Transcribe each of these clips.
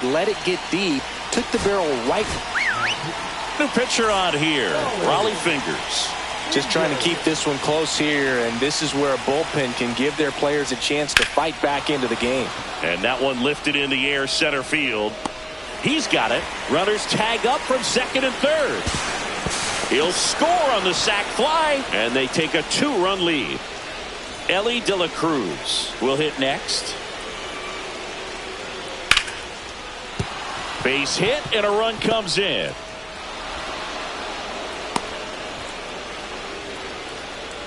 let it get deep, took the barrel right. New pitcher on here, Raleigh Fingers. Just trying to keep this one close here, and this is where a bullpen can give their players a chance to fight back into the game. And that one lifted in the air center field. He's got it. Runners tag up from second and third. He'll score on the sac fly, and they take a 2-run lead. Ellie De La Cruz will hit next. Base hit, and a run comes in.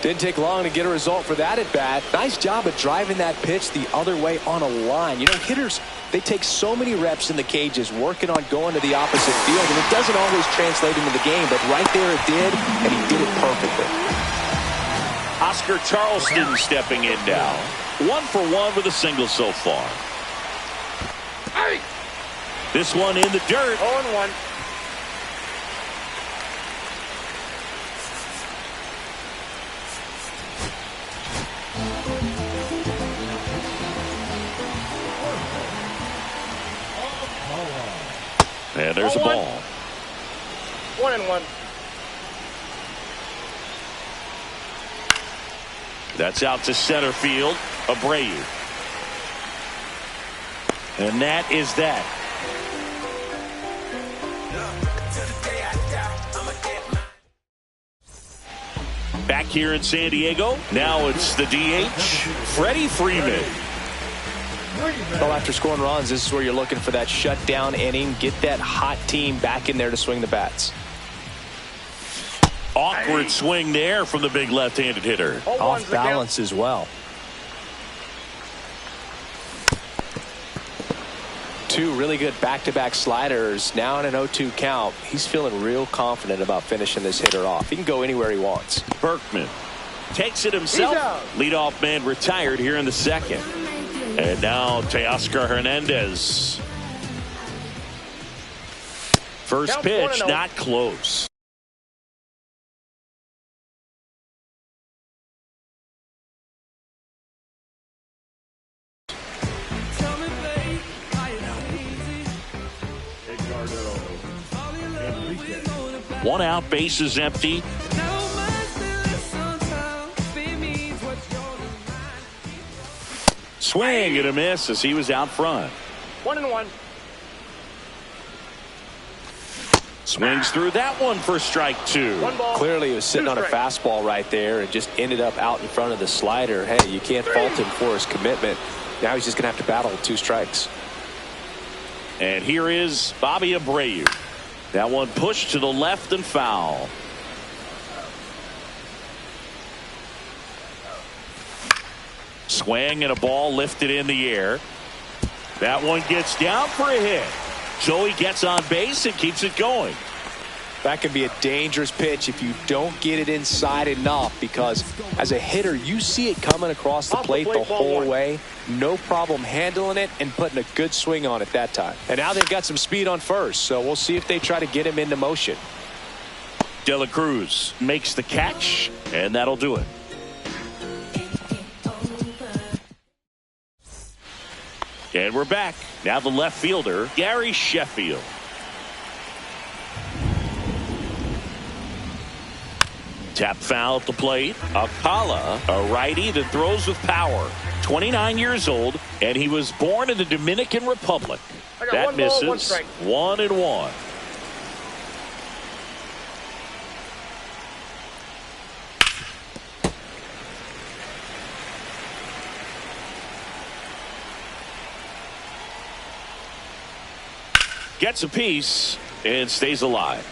Didn't take long to get a result for that at bat. Nice job of driving that pitch the other way on a line. You know, hitters, they take so many reps in the cages working on going to the opposite field, and it doesn't always translate into the game, but right there it did, and he did it perfectly. Oscar Charleston stepping in now. 1 for 1 with a single so far. This one in the dirt. 0-1. And there's a ball. 1-1. That's out to center field. Abreu. And that is that. Back here in San Diego, now it's the DH, Freddie Freeman. Well, after scoring runs, this is where you're looking for that shutdown inning. Get that hot team back in there to swing the bats. Awkward swing there from the big left-handed hitter. Off balance as well. 2 really good back-to-back sliders. Now in an 0-2 count. He's feeling real confident about finishing this hitter off. He can go anywhere he wants. Berkman takes it himself. Leadoff man retired here in the second. And now Teoscar Hernandez. First pitch not close. One out, bases empty. Swing and a miss as he was out front. 1-1. Swings through that one for strike 2. Clearly he was sitting on a fastball right there and just ended up out in front of the slider. Hey, you can't fault him for his commitment. Now he's just going to have to battle with 2 strikes. And here is Bobby Abreu. That one pushed to the left and foul. Swing and a ball lifted in the air. That one gets down for a hit. Joey gets on base and keeps it going. That can be a dangerous pitch if you don't get it inside enough, because as a hitter you see it coming across the plate the whole way. No problem handling it and putting a good swing on it that time. And now they've got some speed on first, so we'll see if they try to get him into motion. De La Cruz makes the catch, and that'll do it. And we're back. Now the left fielder, Gary Sheffield. Tap foul at the plate. Alcala, a righty that throws with power. 29 years old, and he was born in the Dominican Republic. That misses. 1-1. Gets a piece and stays alive.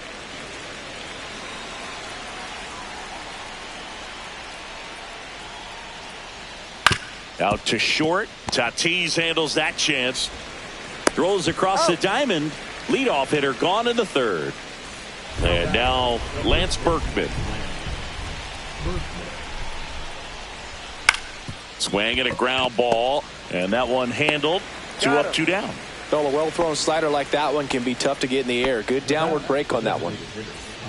Out to short. Tatis handles that chance. Throws across the diamond. Leadoff hitter gone in the third. And now Lance Berkman. Swing and a ground ball. And that one handled. 2 up, 2 down. Well, a well-thrown slider like that one can be tough to get in the air. Good downward break on that one.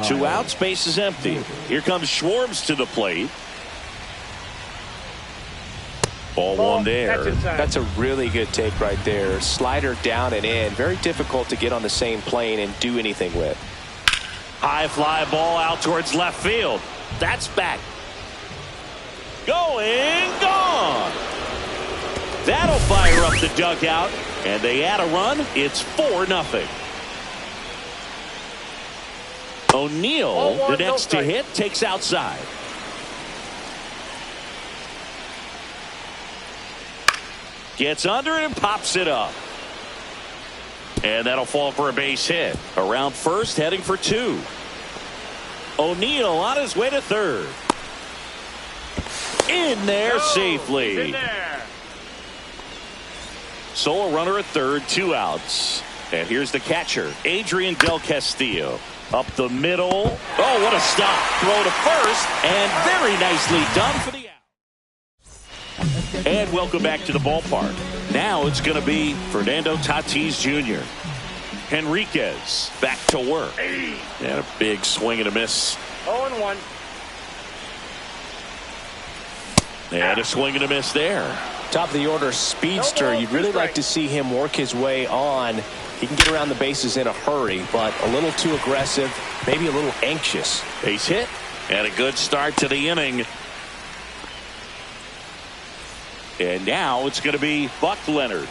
2 outs, base is empty. Here comes Schwartz to the plate. Ball one there. That's a really good take right there. Slider down and in. Very difficult to get on the same plane and do anything with. High fly ball out towards left field. That's back. Going, gone. That'll fire up the dugout. And they add a run. It's 4-0. O'Neill, the next to hit, takes outside. Gets under it and pops it up. And that'll fall for a base hit. Around first, heading for 2. O'Neill on his way to third. In there safely. In there. So a runner at third, 2 outs. And here's the catcher, Adrian Del Castillo. Up the middle. Oh, what a stop. Throw to first. And very nicely done for the out. And welcome back to the ballpark. Now it's going to be Fernando Tatis Jr. Henriquez back to work. And a big swing and a miss. 0-1. And a swing and a miss there. Top of the order speedster. You'd really like to see him work his way on. He can get around the bases in a hurry, but a little too aggressive, maybe a little anxious. Base hit and a good start to the inning. And now it's going to be Buck Leonard.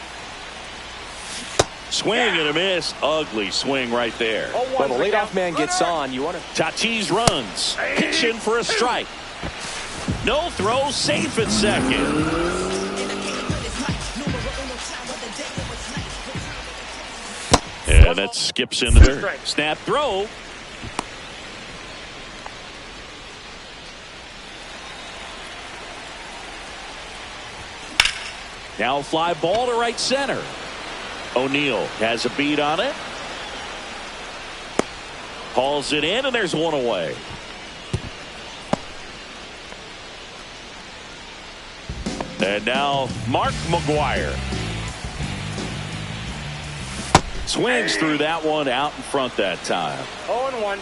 Swing and a miss. Ugly swing right there. When the leadoff man gets on, you want to... Tatis runs. Pitch in for a strike. No throw, safe at second. And that skips into third. Snap throw. Now fly ball to right center. O'Neill has a beat on it. Hauls it in, and there's one away. And now Mark McGwire. Swings through that one, out in front that time. 0-1.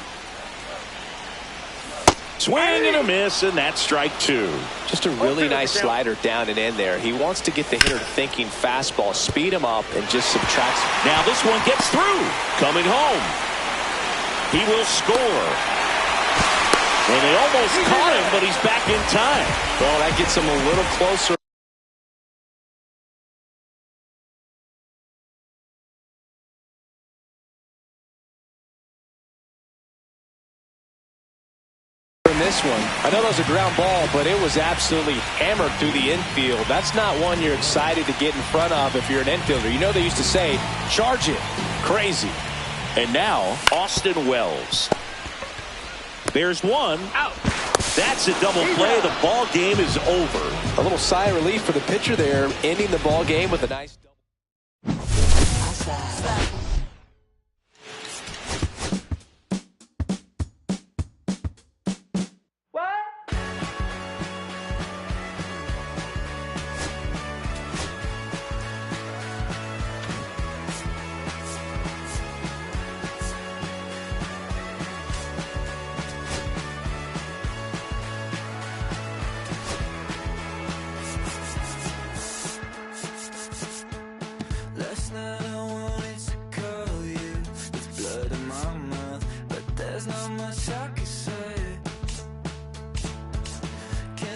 Swing and a miss, and that's strike 2. Just a really nice slider down and in there. He wants to get the hitter thinking fastball, speed him up, and just subtracts. Now this one gets through. Coming home. He will score. And they almost caught him, but he's back in time. Well, that gets him a little closer. This one, I know that was a ground ball, but it was absolutely hammered through the infield. That's not one you're excited to get in front of if you're an infielder. You know they used to say, charge it. Crazy. And now Austin Wells. There's one. Out. That's a double play. The ball game is over. A little sigh of relief for the pitcher there, ending the ball game with a nice double.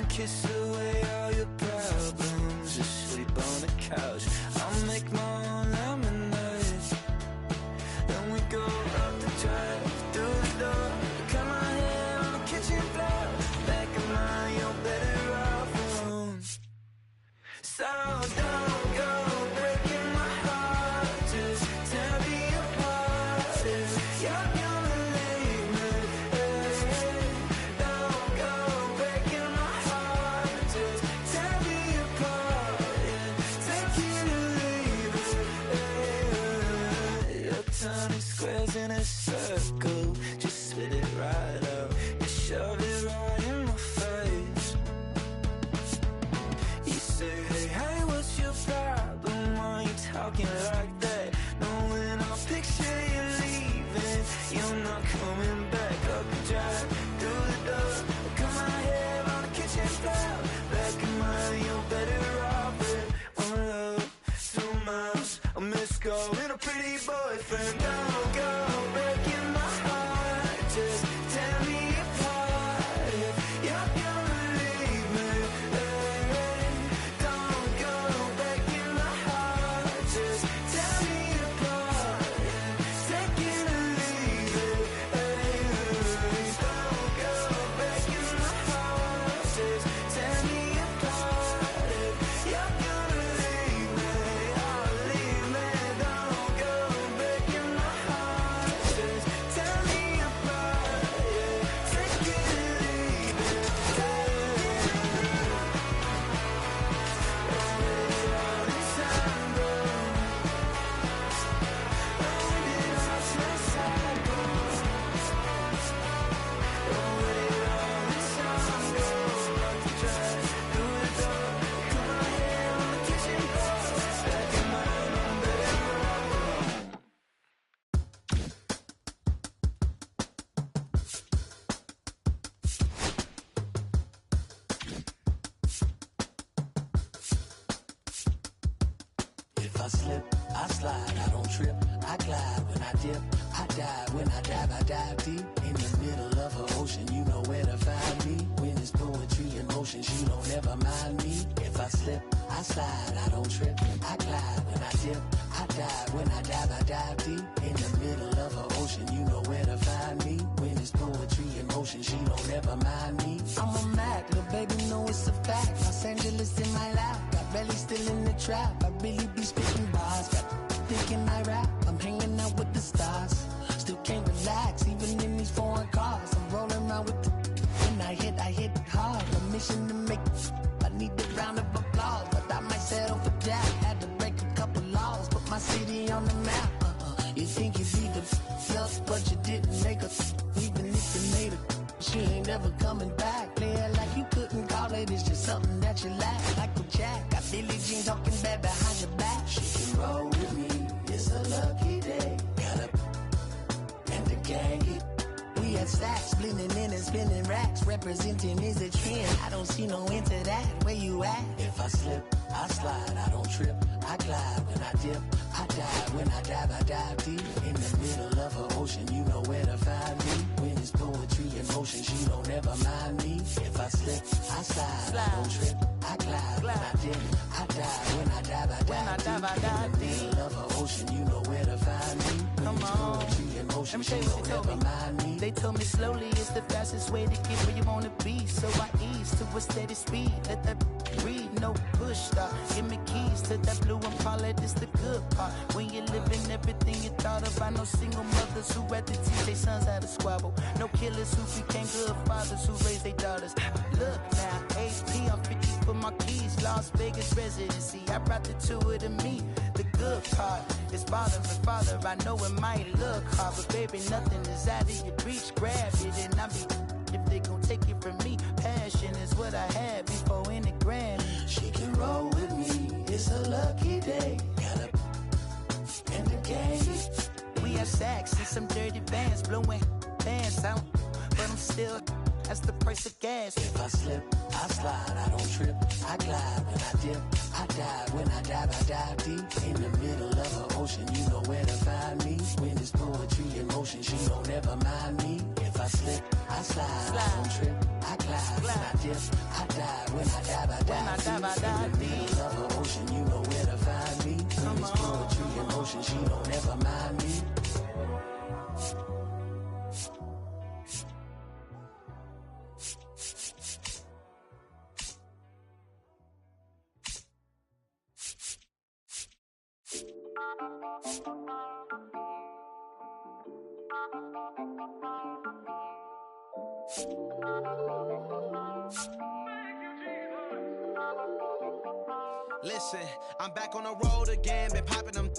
Kiss away all your problems, just sleep on the couch. I'll make my own lemonade. Then we go up the drive, through the door, cut my hair on the kitchen floor. Back of mine, you're better off alone. So don't go breaking my heart, just tear me apart. If you're gonna leave me, don't go breaking my heart, just tear me apart. Take it or leave it. You're turning squares in a circle, just spit it right out. You shove it right in my face. You say, hey, what's your problem? Why you talking like that? Knowing I'll picture you leaving, you're not coming back. Up the drive, through the door, cut my hair on the kitchen floor. Back in mine, you're better off. different. Don't go breaking my heart. Just tear me apart if you're gonna leave me. Don't go breaking my heart. Just tear me apart. Take it or leave it. Don't go breaking my heart. Just tear me apart if you're gonna leave me. Oh, leave me. Don't go breaking my heart. Just tear me apart. Take it or leave it. If I slip, I slide, I don't trip, I glide when I dip, I dive, when I dive deep in the middle of an ocean, you know where to find me. When it's poetry in motion, you don't ever mind me. If I slip, I slide, I don't trip, I glide when I dip, I dive, when I dive deep in the middle of an ocean, you know where to find me. When it's poetry in motion, she don't ever mind me. I'm a Mac, little baby, know it's a fact. Los Angeles in my lap, got belly still in the trap. I really be spitting bars, got thinking I rap. I'm hanging out with the stars, still can't relax, even in these foreign cars. I'm rolling around with the, when I hit hard. A mission to make, I need a round of applause, but I might settle for that. Had to break a couple laws, put my city on the map. You think you beat the plus, but you didn't make a. Even if you made a, she ain't never coming back. Play it like you couldn't call it, it's just something that you lack. Like a Jack, got Billie Jean talking bad behind your back. She can roll with me, it's a lucky day. Got up and the gang. We had stacks, blending in and spinning racks. Representing is a trend, I don't see no end to that. Where you at? If I slip, I slide, I don't trip, I glide when I dip, I dive, when I dive deep in the middle of an ocean, you know where to find me. When it's poetry in motion, she don't ever mind me. If I slip, I slide, I don't trip, I glide when I dip, I dive, when I dive deep in the middle of an ocean, you know where to find me. When it's poetry in motion, she don't ever mind me. They told me slowly is the fastest way to get where you wanna be. So I ease to a steady speed. Let that breathe, no push stop. Give me keys to that blue Impala, this the good part. When you're living everything you thought of. I know single mothers who rather teach their sons how to squabble. No killers who became good fathers who raised their daughters. Look now, AP, I'm 50 for my keys. Las Vegas residency, I brought the two of to me. The good part is father and father. I know it might look hard, but baby, nothing is out of your reach. Grab it and I'll be if they gon' take it from me. Passion is what I had before in the Grammy. She can roll with me, it's a lucky day. Got up in the game. We have sacks and some dirty bands, blowing bands out, but I'm still, that's the price of gas. If I slip, I slide, I don't trip, I glide when I dip, I dive, when I dive deep in the middle of an ocean, you know where to find me. When it's poetry in motion, she don't ever mind me. If I slip, I slide, I don't trip, I glide when I dip, I dive, when I dive deep in the middle of an ocean, you know where to find me. When it's poetry in motion, she don't ever mind me. Listen, I'm back on the road again, been popping them.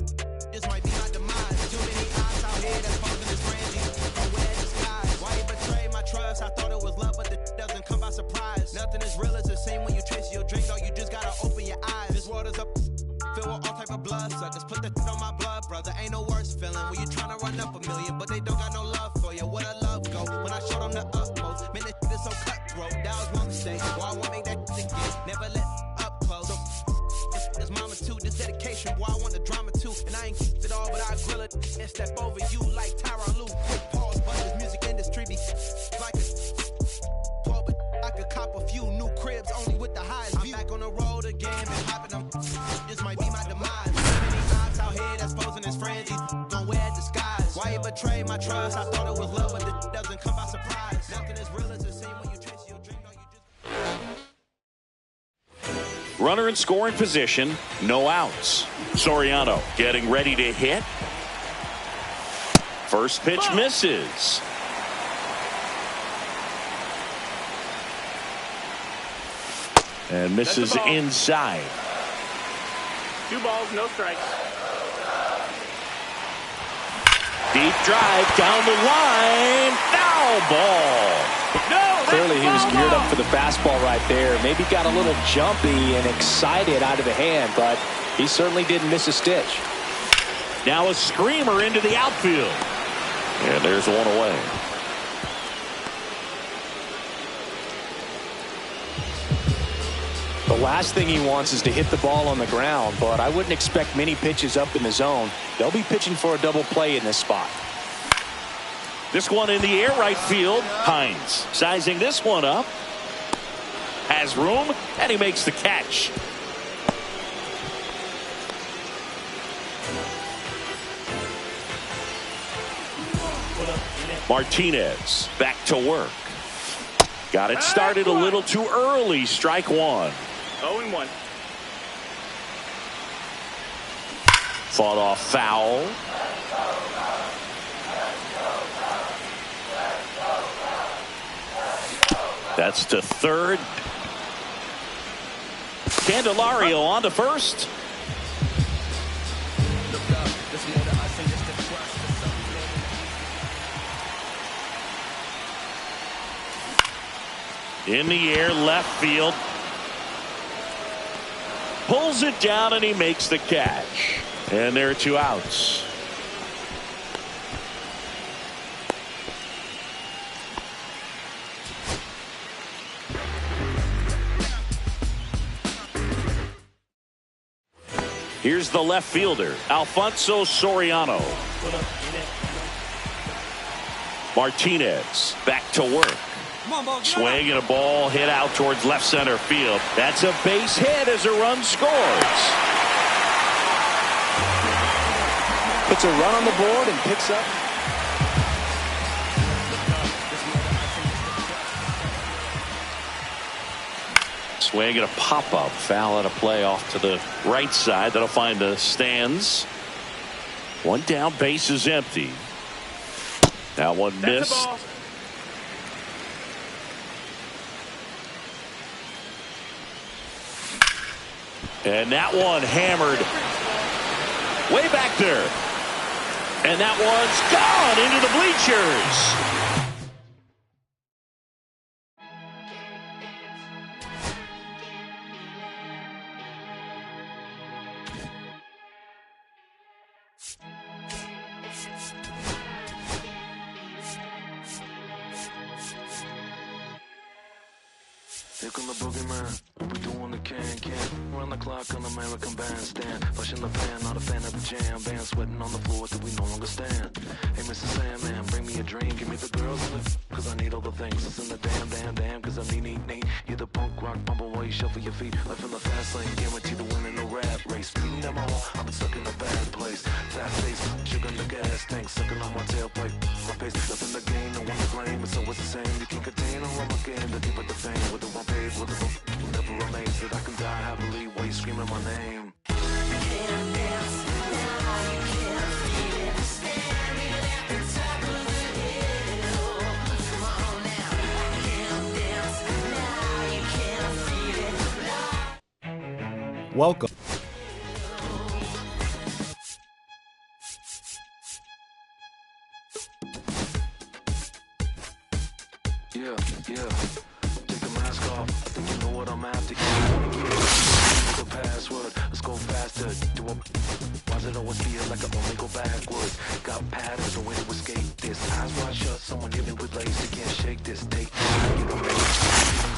This might be my demise. Too many eyes out here that's posing this Randy. Aware disguise. Why you betray my trust? I thought it was love, but the doesn't come by surprise. Nothing is real as the same when you chase your dream, dog. You just gotta open your eyes. This world is up, filled with all type of blood suckers. Put the on my blood, brother. Ain't no worse feeling when you tryna run up a million, but they don't got no love for you. Where the love go? When I showed them the utmost, man, this is so cutthroat. That was my mistake. Why I won't make that again? Never let up close. It's mama too, this dedication, boy, I want the drama too. And I ain't keep it all, but I grill it and step over you like Tyronn Lue. Quick pause, but this music industry be like a but I could cop a few new cribs only with the highest view. I'm back on the road again, been popping them. This might be my demise. So many ops out here that's posing as friends. These gon' wear a disguise. Why you betray my trust? I thought it was love, but it doesn't come by surprise. Nothing as real as the same when you chase your dream. No, you just. Runner in scoring position, no outs. Soriano getting ready to hit. First pitch misses. And misses inside. 2 balls, no strikes. Deep drive down the line. Foul ball. No, clearly he was geared up for the fastball right there. Maybe got a little jumpy and excited out of the hand, but he certainly didn't miss a stitch. Now a screamer into the outfield. And there's one away. The last thing he wants is to hit the ball on the ground, but I wouldn't expect many pitches up in the zone. They'll be pitching for a double play in this spot. This one in the air right field. Hines sizing this one up. Has room, and he makes the catch. Martinez back to work. Got it started a little too early. Strike one. 0-1. Fought off foul. That's to third. Candelario on to first. In the air, left field. Pulls it down and he makes the catch. And there are 2 outs. Here's the left fielder, Alfonso Soriano. Martinez back to work. Swing and a ball hit out towards left center field. That's a base hit as a run scores. Puts a run on the board and picks up. Swing and a pop-up. Foul at a play off to the right side. That'll find the stands. One down, base is empty. That one missed. And that one hammered way back there. And that one's gone into the bleachers. Here come the boogeyman, we doing the can. Run the clock on American Bandstand. Flushing the pan, not a fan of the jam band. Sweating on the floor till we no longer stand. Hey, Mr. Sandman, bring me a dream. Give me the girls in the cause I need all the things. It's in the damn, cause I need. You're the punk rock bumble while you shuffle your feet. Life in the fast lane, guaranteed to win in the rap race. Speeding down my wall, I've been stuck in a bad place. Fast face, sugar in the gas tank. Sucking on my tailpipe, my face. Nothing to gain, no one to blame. It's always the same. You can't contain all of my game. The deeper the fame, with the wrong page, with the will never remains. That I can die happily while you screaming my name. Welcome. Yeah. Take the mask off. I think you know what I'm after. The password. Let's go faster. Why does it always feel like I only go backwards? Got patterns, no way to escape this. Eyes wide shut. Someone hit me with lace. You can't shake this. Take you don't make it.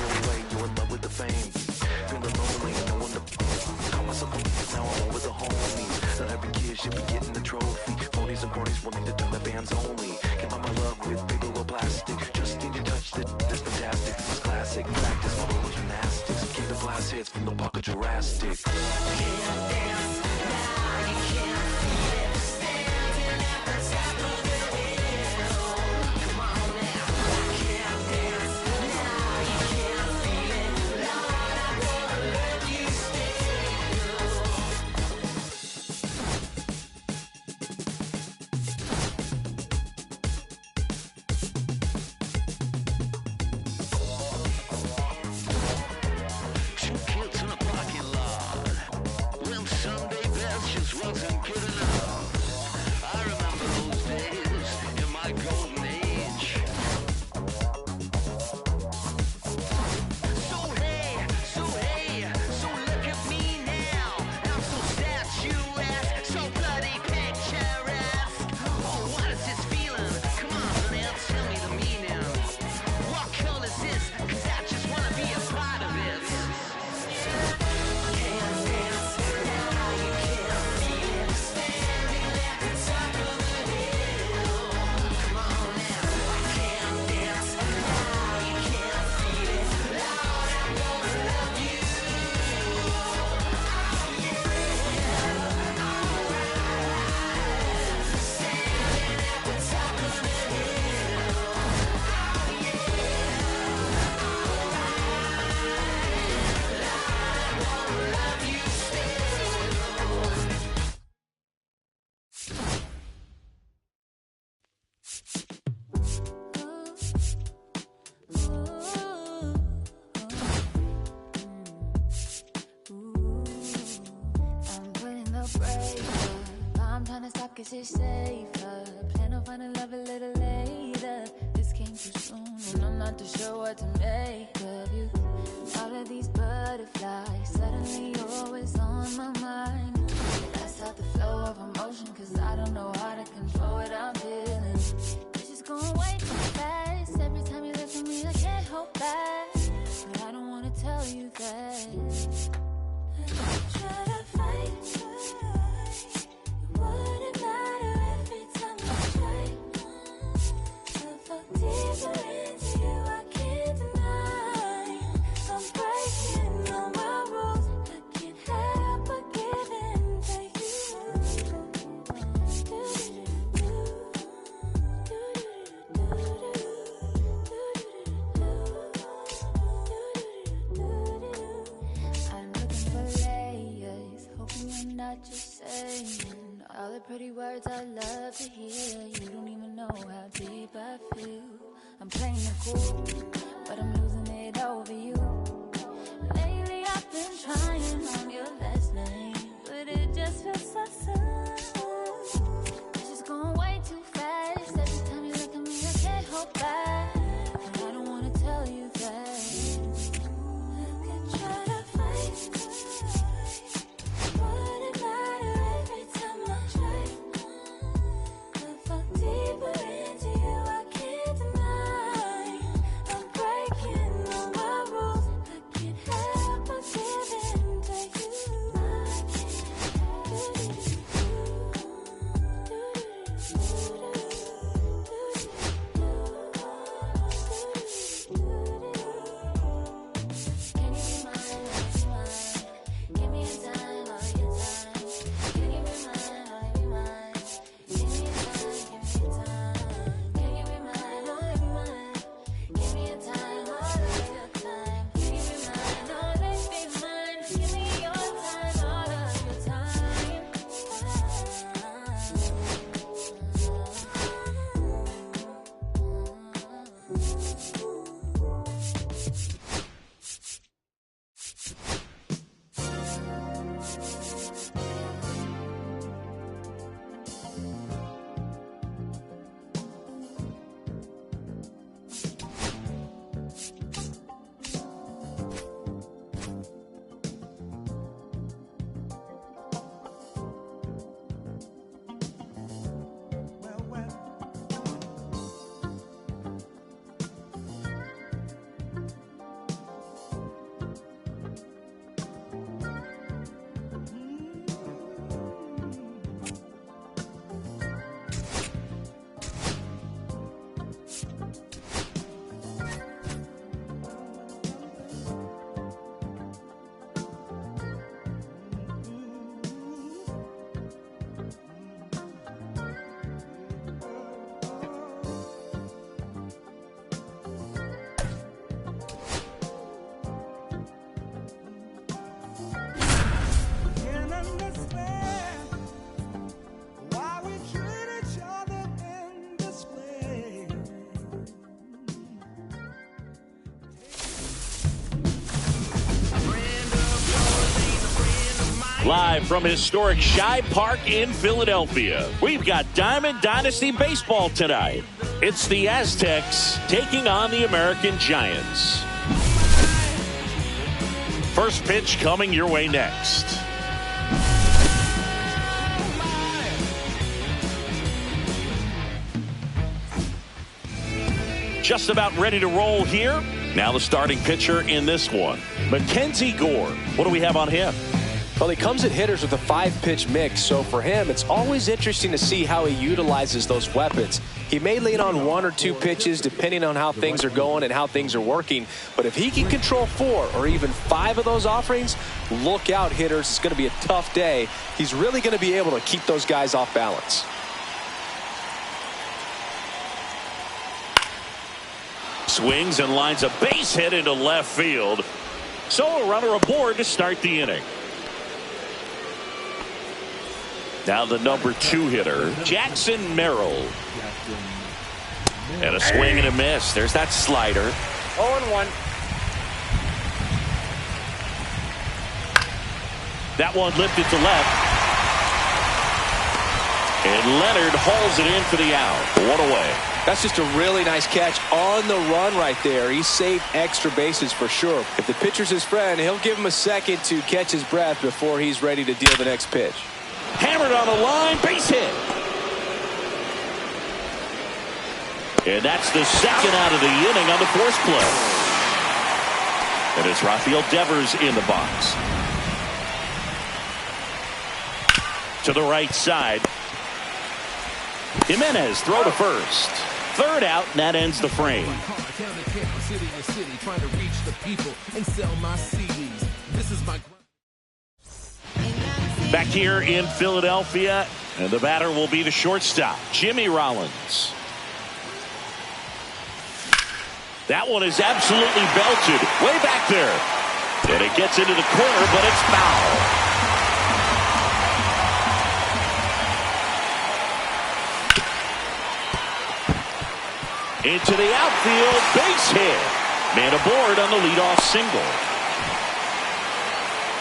Go away. You're in love with the fame. Feeling lonely. No one to call myself. Now I'm over the homies. Not every kid should be getting the trophy. the dollar bands only. Can't buy my love with paper or plastic. Just need to touch that's fantastic. It's classic. Practice my role gymnastics. Keep the blast hits from the pocket Jurassic. Can't dance now, you can't feel it. Standing at the top of the hill. Come on now. I can't dance now, you can't feel it. Lord, I'm gonna let you Cause it's safer. Plan on finding love a little later. This came too soon and I'm not too sure what to make of you. All of these butterflies, suddenly you're always on my mind. That's not the flow of emotion, cause I don't know how to control what I'm feeling. It's just going way too fast. Every time you look at me I can't hold back. But I don't wanna tell you that. I try to fight. Wouldn't matter every time I try. I look deeper into you, I can't deny. I'm breaking all my rules. I can't help but give in to you. I'm looking for layers, hoping you're not just saying all the pretty words I love to hear. You don't even know how deep I feel. I'm playing it cool, but I'm losing it over you. Lately I've been trying on your last name, but it just feels so soon. It's just going way too fast. Every time you look at me I can't hold back. But I don't wanna tell you that. I could try to fight. Wouldn't matter every time I try. I fall deeper into you, I can't deny. I'm breaking Live from historic Shibe Park in Philadelphia, we've got Diamond Dynasty Baseball tonight. It's the Aztecs taking on the American Giants. First pitch coming your way next. Just about ready to roll here. Now the starting pitcher in this one, Mackenzie Gore. What do we have on him? Well, he comes at hitters with a 5-pitch mix, so for him, it's always interesting to see how he utilizes those weapons. He may lean on 1 or 2 pitches depending on how things are going and how things are working, but if he can control 4 or even 5 of those offerings, look out, hitters. It's going to be a tough day. He's really going to be able to keep those guys off balance. Swings and lines a base hit into left field. So a runner aboard to start the inning. Now the number 2 hitter, Jackson Merrill. And a swing and a miss. There's that slider. 0-1. That one lifted to left. And Leonard hauls it in for the out. 1 away. That's just a really nice catch on the run right there. He saved extra bases for sure. If the pitcher's his friend, he'll give him a second to catch his breath before he's ready to deal the next pitch. Hammered on the line, base hit. And that's the second out of the inning on the force play. And it's Rafael Devers in the box. To the right side. Jimenez throw to first. Third out, and that ends the frame. Back here in Philadelphia, and the batter will be the shortstop, Jimmy Rollins. That one is absolutely belted way back there. And it gets into the corner, but it's foul. Into the outfield, base hit. Man aboard on the leadoff single.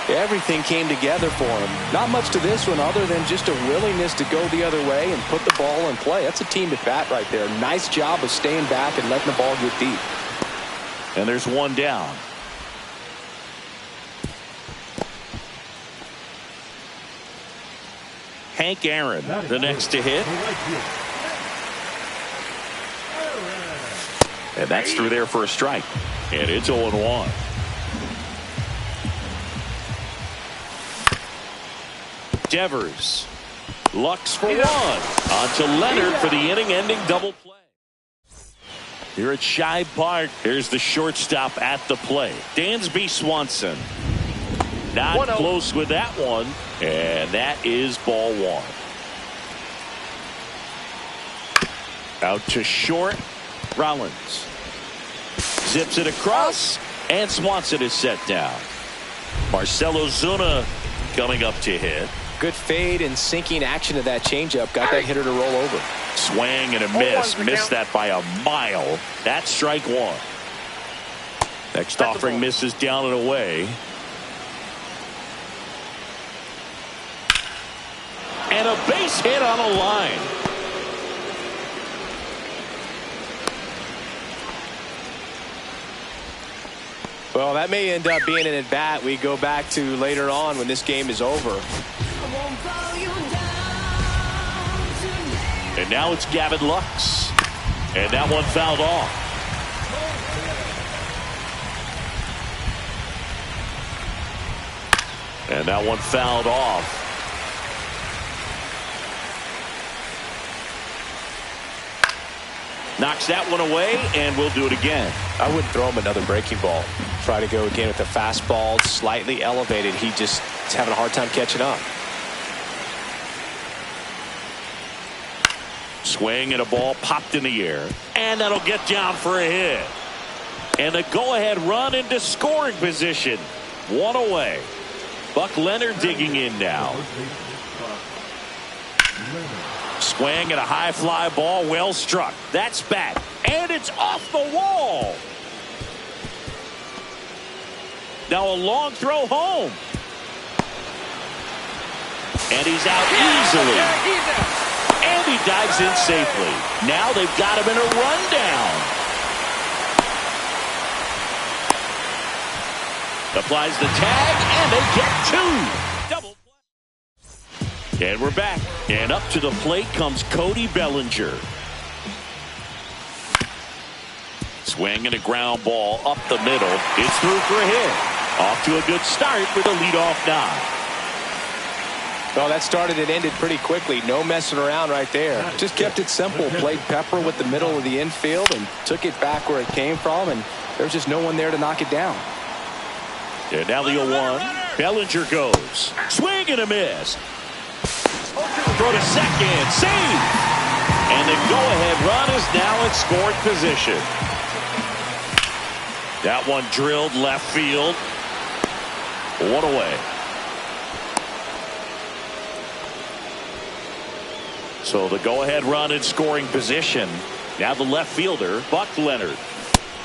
Everything came together for him. Not much to this one other than just a willingness to go the other way and put the ball in play. That's a team at bat right there. Nice job of staying back and letting the ball get deep. And there's one down. Hank Aaron, the next to hit. And that's through there for a strike. And it's 0-1. Devers looks for one. On to Leonard for the inning-ending double play. Here at Shibe Park, here's the shortstop at the plate, Dansby Swanson. Not close with that one, and that is ball 1. Out to short. Rollins zips it across, and Swanson is set down. Marcelo Zuna coming up to hit. Good fade and sinking action of that changeup. Got that hitter to roll over. Swing and a miss. Missed that by a mile. That's strike 1. Next offering misses down and away. And a base hit on a line. Well, that may end up being an at-bat we go back to later on when this game is over. And now it's Gavin Lux. And that one fouled off. And that one fouled off. Knocks that one away, and we'll do it again. I wouldn't throw him another breaking ball. Try to go again with the fastball, slightly elevated. He just is having a hard time catching up. Swing and a ball popped in the air. And that'll get down for a hit. And the go-ahead run into scoring position. 1 away. Buck Leonard digging in now. Swing and a high fly ball, well struck. That's back. And it's off the wall. Now a long throw home. And he's out easily. And he dives in safely. Now they've got him in a rundown. Applies the tag, and they get two. Double play. And we're back. And up to the plate comes Cody Bellinger. Swing and a ground ball up the middle. It's through for a hit. Off to a good start with a leadoff knock. Well, that started and ended pretty quickly. No messing around right there. Just kept it simple. Played pepper with the middle of the infield and took it back where it came from, and there's just no one there to knock it down. And now the 0-1. Bellinger goes. Swing and a miss. Throw to second. Save. And the go-ahead run is now in scoring position. That one drilled left field. One away. So the go-ahead run in scoring position. Now the left fielder, Buck Leonard.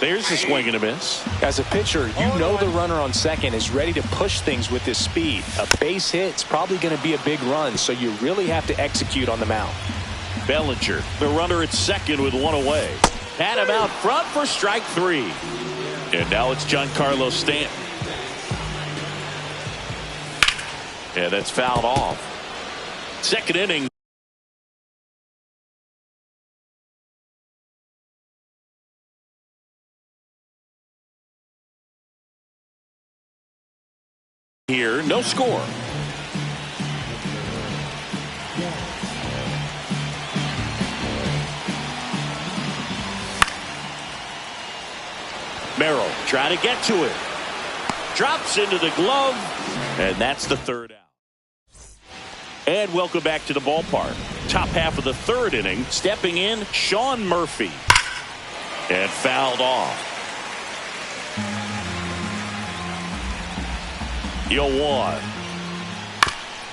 There's a swing and a miss. As a pitcher, you know the runner on second is ready to push things with his speed. A base hit's probably going to be a big run, so you really have to execute on the mound. Bellinger, the runner at second with one away. Had him out front for strike three. And now it's Giancarlo Stanton. And that's fouled off. Second inning. Here, no score. Merrill trying to get to it. Drops into the glove. And that's the third out. And welcome back to the ballpark. Top half of the third inning. Stepping in, Sean Murphy. And fouled off. 0-1.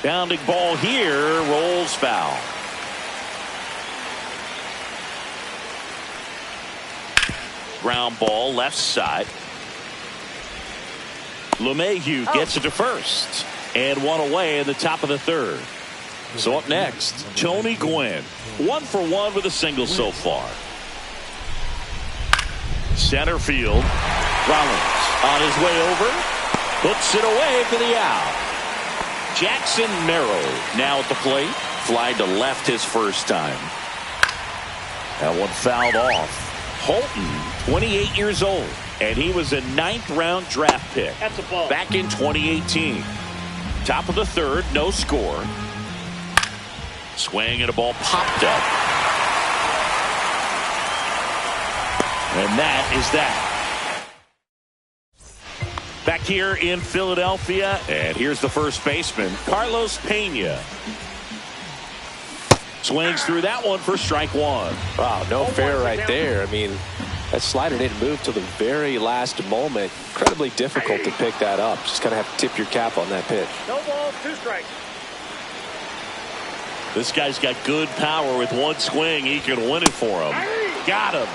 Bounding ball here. Rolls foul. Ground ball left side. LeMahieu gets it to first. And one away in the top of the third. So up next, Tony Gwynn. 1 for 1 with a single so far. Center field. Rollins on his way over. Puts it away for the out. Jackson Merrill now at the plate. Fly to left his first time. That one fouled off. Holton, 28 years old, and he was a 9th-round draft pick back in 2018. Top of the third, no score. Swing and a ball popped up. And that is that. Back here in Philadelphia, and here's the first baseman, Carlos Pena. Swings through that one for strike one. Wow, no fair right there. I mean, that slider didn't move till the very last moment. Incredibly difficult to pick that up. Just kind of have to tip your cap on that pitch. No balls, 2 strikes. This guy's got good power. With one swing, he can win it for him. Got him.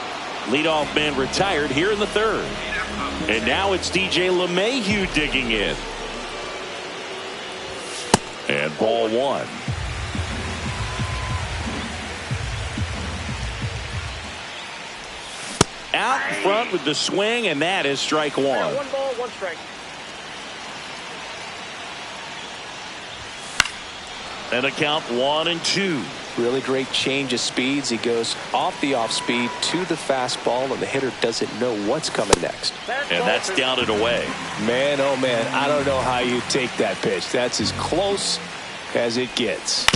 Leadoff man retired here in the third. And now it's DJ LeMahieu digging in. And ball one. Out in front with the swing, and that is strike one. 1 ball, 1 strike. And a count 1-2. Really great change of speeds. He goes off the off speed to the fastball, and the hitter doesn't know what's coming next. And that's down and away. Man, oh man, I don't know how you take that pitch. That's as close as it gets.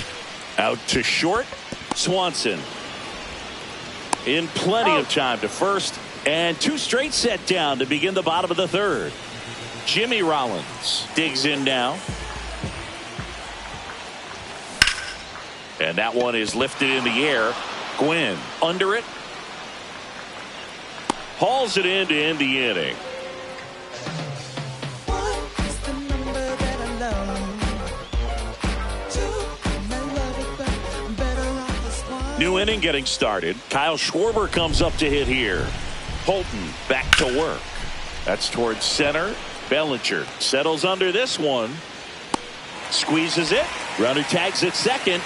Out to short, Swanson. In plenty of time to first, and 2 straight set down to begin the bottom of the third. Jimmy Rollins digs in now. And that one is lifted in the air. Gwynn under it. Hauls it in to end the inning. New inning getting started. Kyle Schwarber comes up to hit here. Holton back to work. That's towards center. Bellinger settles under this one. Squeezes it. Runner tags at second.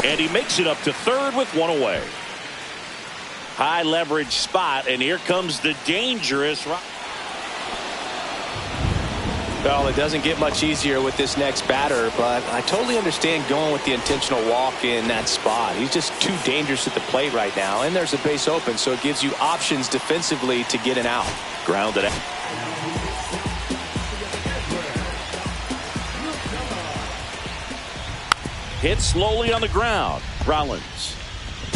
And he makes it up to third with one away. High leverage spot, and here comes the dangerous. Well, it doesn't get much easier with this next batter, but I totally understand going with the intentional walk in that spot. He's just too dangerous at the plate right now, and there's a base open, so it gives you options defensively to get an out. Grounded out. Hit slowly on the ground. Rollins.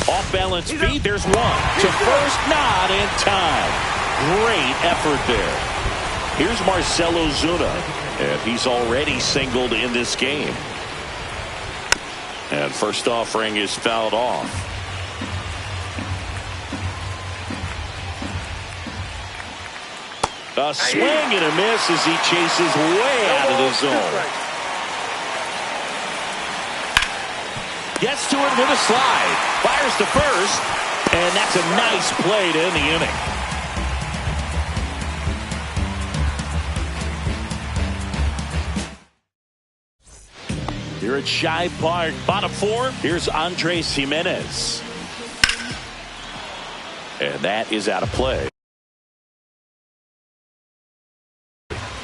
Off balance feet. There's one. To first, not in time. Great effort there. Here's Marcell Ozuna. And he's already singled in this game. And first offering is fouled off. A swing and a miss as he chases way out of the zone. Gets to it with a slide. Fires to first. And that's a nice play to end the inning. Here at Shibe Park, bottom four. Here's Andres Gimenez. And that is out of play.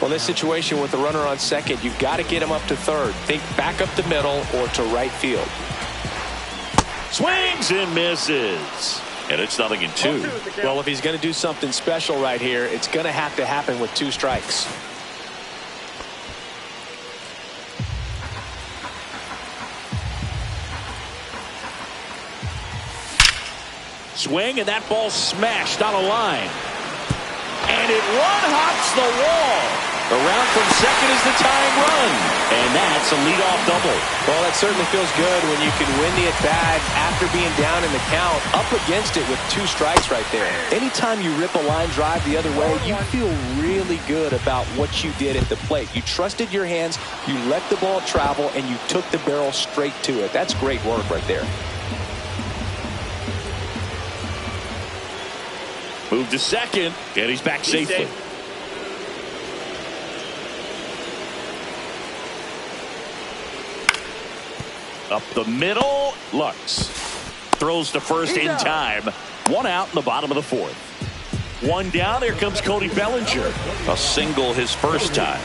Well, this situation with the runner on second, you've got to get him up to third. Think back up the middle or to right field. Swings and misses. And it's 0-2. Well, if he's going to do something special right here, it's going to have to happen with 2 strikes. Swing, and that ball smashed on a line. And it one-hops the wall. Around from second is the tying run. And that's a leadoff double. Well, that certainly feels good when you can win the at-bat after being down in the count, up against it with 2 strikes right there. Anytime you rip a line drive the other way, you feel really good about what you did at the plate. You trusted your hands, you let the ball travel, and you took the barrel straight to it. That's great work right there. Move to second, and he's back safely. Up the middle, Lux throws to first in time. 1 out in the bottom of the 4th. 1 down. Here comes Cody Bellinger. A single his first time.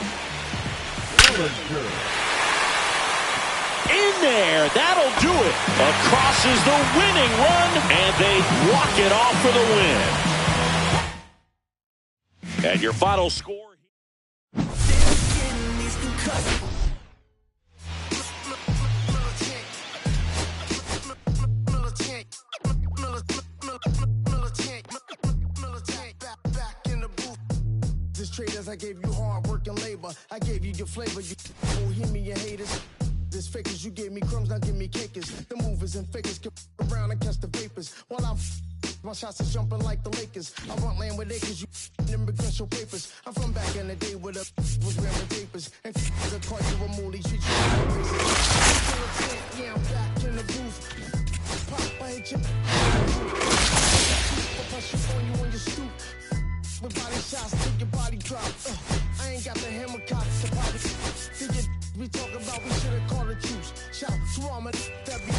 In there, that'll do it. Across is the winning run, and they walk it off for the win. And your final score. Traders, I gave you hard work and labor. I gave you your flavor. You bohemian haters. This fakers, you gave me crumbs, now give me cakers. The movers and fakers get around and catch the vapors. While I'm my shots is jumping like the Lakers. I want land with acres, you them crucial papers. I'm from back in the day where the was wearing papers. And the call you a mooly, treat you like a yeah, I'm back in the booth. Pop, I hit you. I'll push you on you on your stoop. With body shots, till your body drop. I ain't got the hammer cock to body. Think it we talk about, we should've called a truce. Shout to all my that be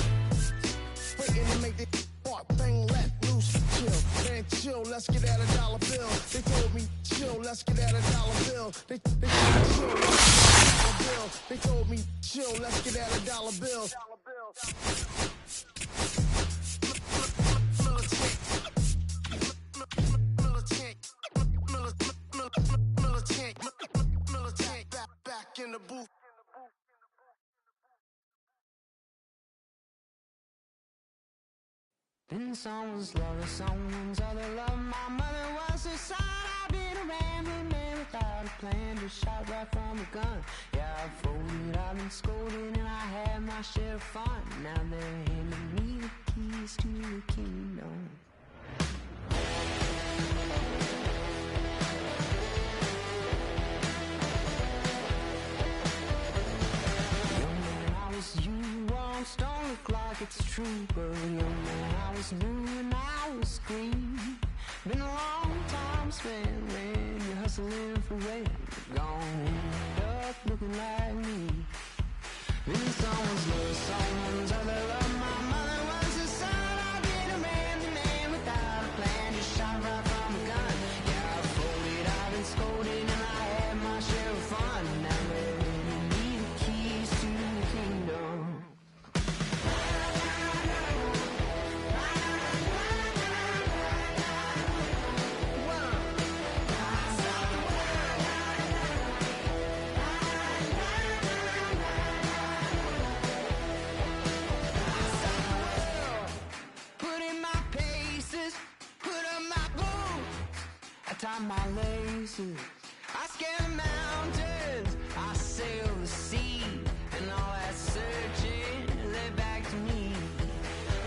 waiting to make the part thing let loose. Chill, man, chill, let's get at $1 bill. They told me, chill, let's get at $1 bill. They told me, chill, let's get at $1 bill. They told me, chill, let's get at $1 bill. Back in the booth. Then someone's love, someone's other love. My mother was a son. I've been a rambling man without a plan. Just shot right from a gun. Yeah, I've folded, I've been scolded, and I had my share of fun. Now they're handing me the keys to the kingdom. Don't look like it's true, but young man, I was blue and I was green. Been a long time spent when you're hustling for rent. Gonna end up looking like me. Been listen. I scale the mountains, I sail the sea, and all that searching led back to me.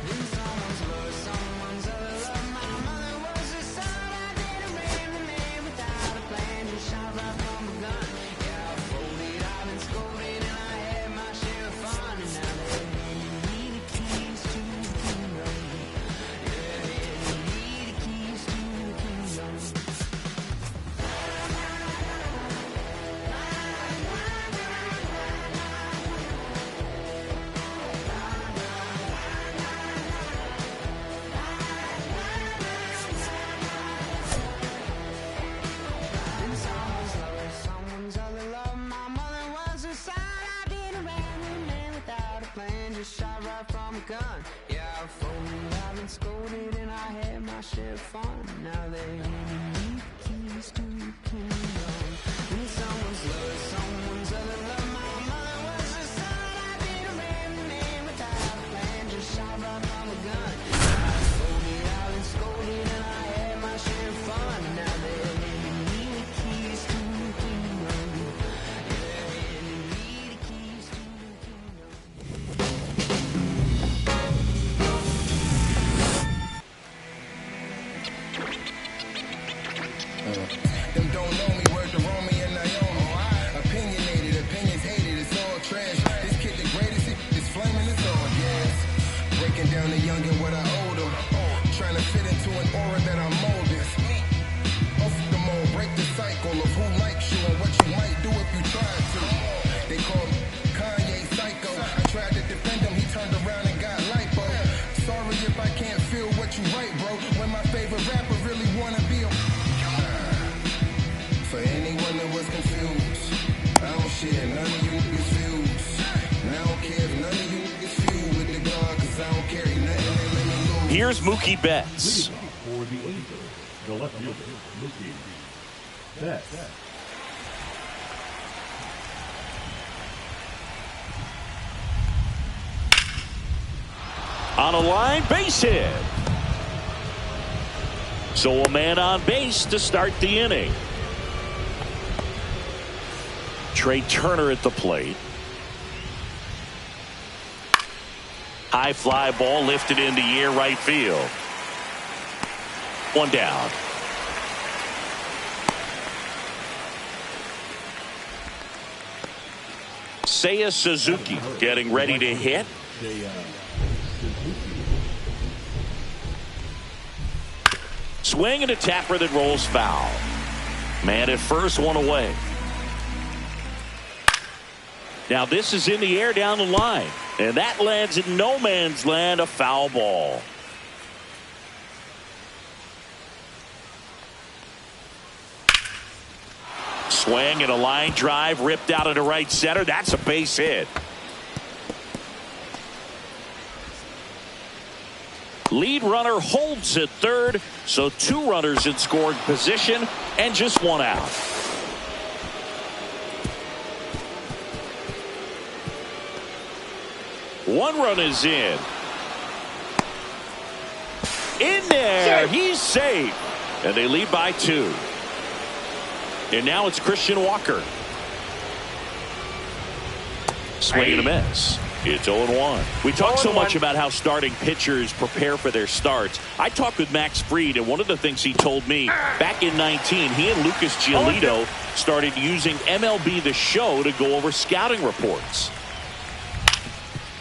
Then someone's love, someone's other love. My mother was a son, I didn't ram the man without a plan, just shot right from a gun. Yeah, I folded, I've been scolded, and I had my share of fun, and now they're handing me the keys to the kingdom. Yeah, handing me the keys to the kingdom. Someone's other love. My mother was a son. I didn't ram the man without a plan, just shot right from a gun. Yeah, I folded, I've been scolded, and I had my share of fun. Now they're handing me the keys to the kingdom. And someone's love, someone's other love. My mother was a son. I didn't ram the man without a plan, just shot right from a gun. Yeah, I folded, I've been scolded, and I had my share of fun. Now they're handing me the keys to the kingdom. Yeah, handing me the keys to the kingdom. Them don't know me, word to Romy and Naomi. Opinionated, opinions hated, it's all trash. This kid the greatest, it's flaming, it's all gas. Breaking down the young and what I owe them. Trying to fit into an aura that I'm molded. Off the mold, break the cycle of who likes you and what you might do if you tried to. They call me Kanye Psycho. I tried to defend him, he turned around and got lipo. Sorry if I can't feel what you write, bro. When my favorite rapper really wanna be a... For anyone that was confused, I don't share none of you niggas' views. And I don't care if none of you niggas feud with the God, cause I don't carry nothing that let me lose. Here's Mookie Betts. For the Angels, the left fielder, Mookie Betts. On a line, base hit. So a man on base to start the inning. Trey Turner at the plate. High fly ball lifted in the air, right field. One down. Seiya Suzuki getting ready to hit. Swing and a tapper that rolls foul. Man at first, one away. Now this is in the air down the line. And that lands in no man's land, a foul ball. Swing and a line drive ripped out into right center. That's a base hit. Lead runner holds at third, so two runners in scoring position and just one out. One run is in. In there, he's safe. And they lead by two. And now it's Christian Walker. Swing and a miss. It's 0-1. We talk so much about how starting pitchers prepare for their starts. I talked with Max Fried, and one of the things he told me back in 19, he and Lucas Giolito started using MLB The Show to go over scouting reports.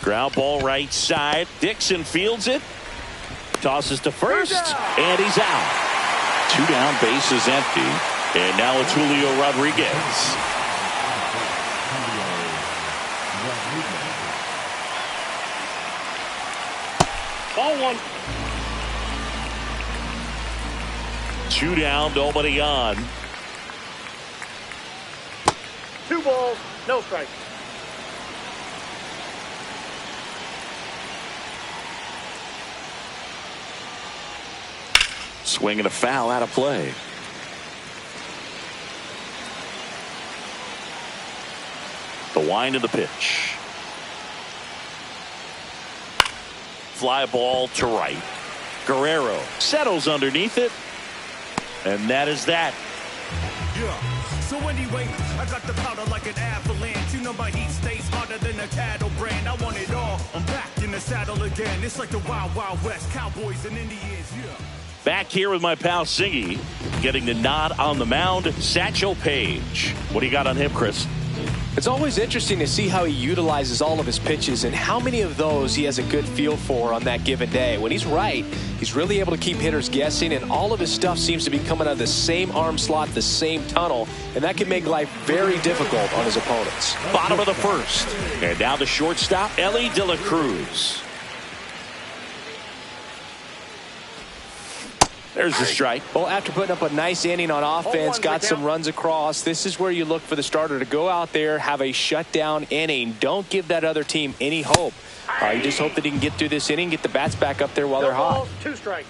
Ground ball right side. Dixon fields it. Tosses to first, and he's out. Two down, base is empty. And now it's Julio Rodriguez. Ball one. Two down, nobody on. 2 balls, no strikes. Swing and a foul out of play. The wind of the pitch. Fly ball to right. Guerrero settles underneath it. And that is that. Yeah. So anyway, I got the powder like an avalanche. You know my heat stays hotter than a cattle brand. I want it all. I'm back in the saddle again. It's like the Wild Wild West, Cowboys and Indians. Yeah. Back here with my pal Singy, getting the nod on the mound, Satchel Paige. What do you got on him, Chris? It's always interesting to see how he utilizes all of his pitches and how many of those he has a good feel for on that given day. When he's right, he's really able to keep hitters guessing, and all of his stuff seems to be coming out of the same arm slot, the same tunnel, and that can make life very difficult on his opponents. Bottom of the first. And now the shortstop, Ellie De La Cruz. There's the strike. Well, after putting up a nice inning on offense, got some runs across, this is where you look for the starter to go out there, have a shutdown inning. Don't give that other team any hope. You just hope that he can get through this inning, get the bats back up there while they're hot. 2 strikes.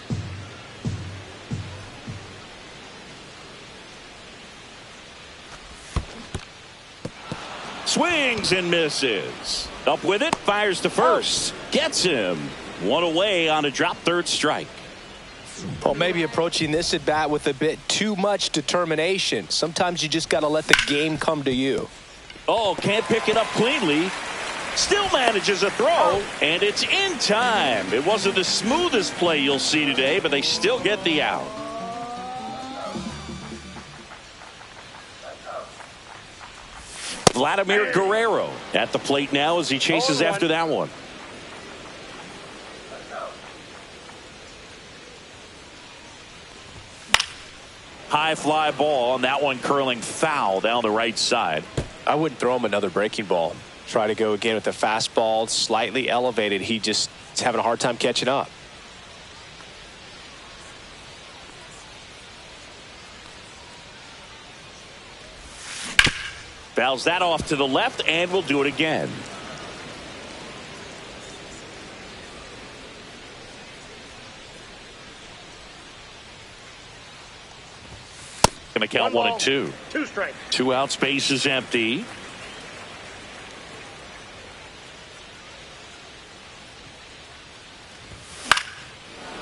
Swings and misses. Up with it, fires to first. Gets him. One away on a drop third strike. Well, maybe approaching this at bat with a bit too much determination. Sometimes you just got to let the game come to you. Oh, can't pick it up cleanly. Still manages a throw, and it's in time. It wasn't the smoothest play you'll see today, but they still get the out. Vladimir Guerrero at the plate now as he chases after that one. High fly ball, and that one curling foul down the right side. I wouldn't throw him another breaking ball. Try to go again with the fastball, slightly elevated. He just is having a hard time catching up. Fouls that off to the left, and we'll do it again. Going to count 1 and 2. 2 strikes. 2 out, space is empty.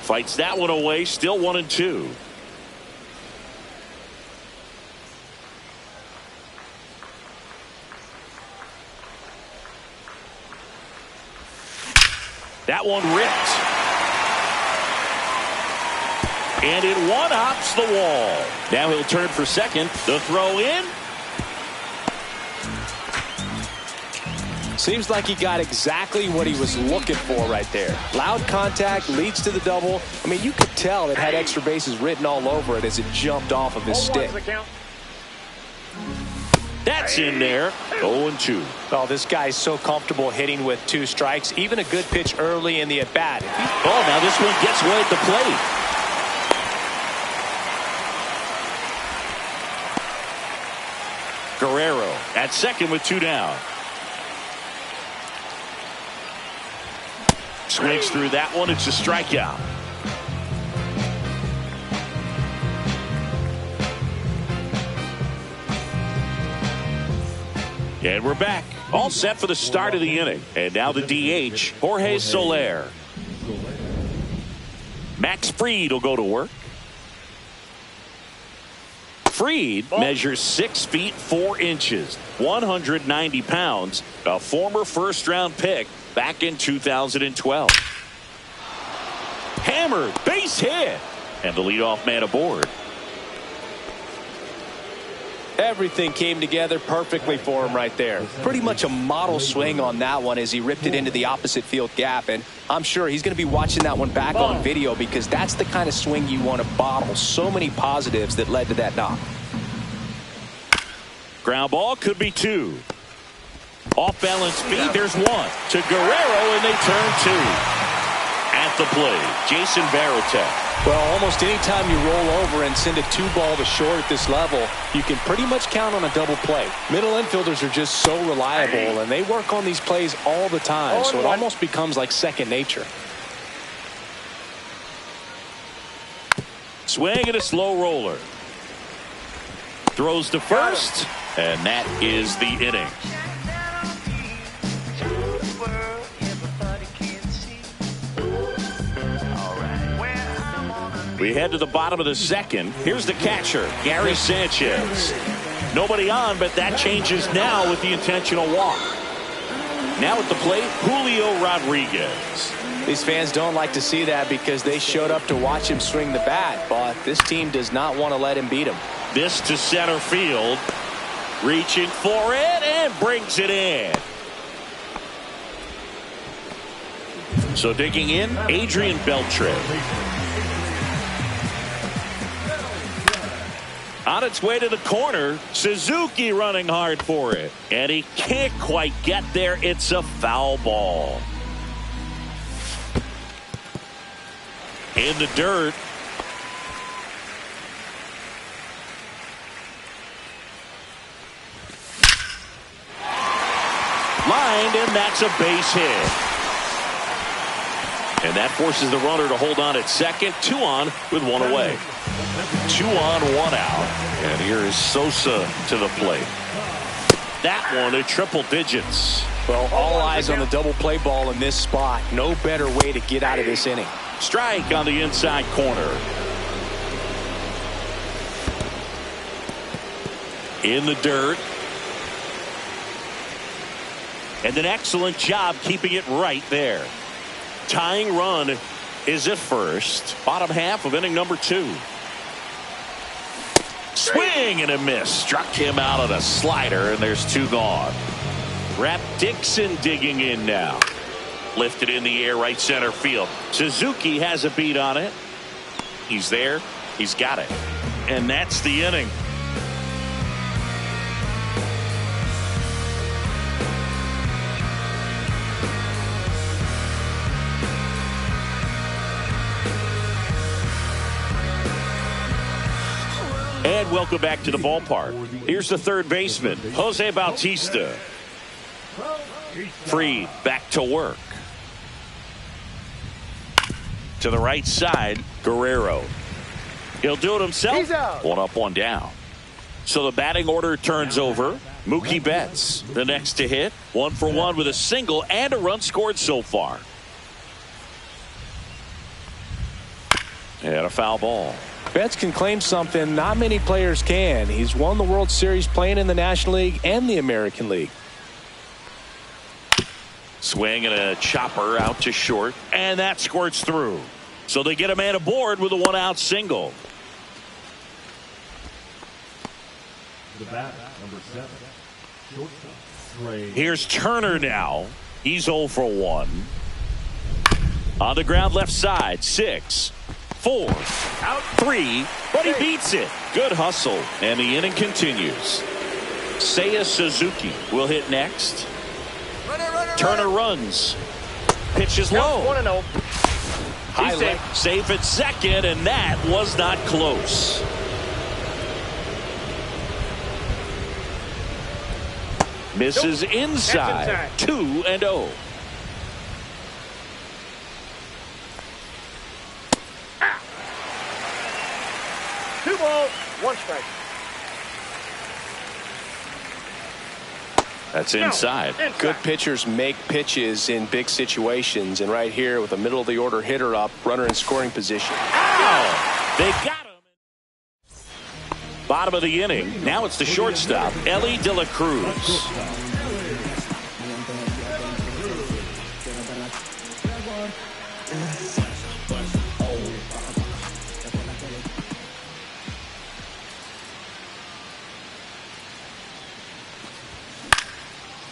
Fights that one away, still 1 and 2. That one ripped. And it one-hops the wall. Now he'll turn for second. The throw in. Seems like he got exactly what he was looking for right there. Loud contact leads to the double. I mean, you could tell it had extra bases written all over it as it jumped off of his stick. That's in there. 0-2. Oh, this guy's so comfortable hitting with 2 strikes. Even a good pitch early in the at-bat. Oh, now this one gets way at the plate. Guerrero at second with 2 down. Swings through that one. It's a strikeout. And we're back. All set for the start of the inning. And now the DH, Jorge Soler. Max Fried will go to work. Fried measures 6 feet 4 inches, 190 pounds, a former first-round pick back in 2012. Hammered, base hit, and the leadoff man aboard. Everything came together perfectly for him right there. Pretty much a model swing on that one as he ripped it into the opposite field gap, and I'm sure he's going to be watching that one back on video because that's the kind of swing you want to bottle. So many positives that led to that knock. Ground ball could be 2. Off balance speed, there's 1 to Guerrero, and they turn 2. At the plate, Jason Varitek. Well, almost any time you roll over and send a 2-ball to short at this level, you can pretty much count on a double play. Middle infielders are just so reliable, and they work on these plays all the time, so it almost becomes like second nature. Swing and a slow roller. Throws to first, and that is the inning. We head to the bottom of the second. Here's the catcher, Gary Sanchez. Nobody on, but that changes now with the intentional walk. Now at the plate, Julio Rodriguez. These fans don't like to see that because they showed up to watch him swing the bat, but this team does not want to let him beat him. This to center field. Reaching for it and brings it in. So digging in, Adrian Beltre. On its way to the corner, Suzuki running hard for it. And he can't quite get there. It's a foul ball. In the dirt. Lined, and that's a base hit. And that forces the runner to hold on at second. 2 on with 1 away. 2 on, 1 out. And here is Sosa to the plate. That one at triple digits. Well, all eyes on the double play ball in this spot. No better way to get out of this inning. Strike on the inside corner. In the dirt. And an excellent job keeping it right there. Tying run is at first. Bottom half of inning number 2. Swing and a miss. Struck him out on a slider, and there's 2 gone. Rap Dixon digging in now. Lifted in the air, right center field. Suzuki has a beat on it. He's there. He's got it. And that's the inning. And welcome back to the ballpark. Here's the third baseman, Jose Bautista. Free, back to work. To the right side, Guerrero. He'll do it himself. 1 up, 1 down. So the batting order turns over. Mookie Betts, the next to hit. 1 for 1 with a single and a run scored so far. And a foul ball. Betts can claim something not many players can. He's won the World Series playing in the National League and the American League. Swing and a chopper out to short, and that squirts through. So they get a man aboard with a 1-out single. The bat, number 7. Shortstop. Here's Turner now. He's 0 for 1. On the ground left side, 6. 4 out 3, but he beats it. Good hustle, and the inning continues. Seiya Suzuki will hit next. Turner runs. Pitch is low. 1-0. He's safe at second, and that was not close. Misses inside. 2-0. Two balls, 1 strike. That's inside. Good pitchers make pitches in big situations, and right here with a middle of the order hitter up, runner in scoring position. Ow! They got him. Bottom of the inning. Now it's the shortstop, Ellie De La Cruz.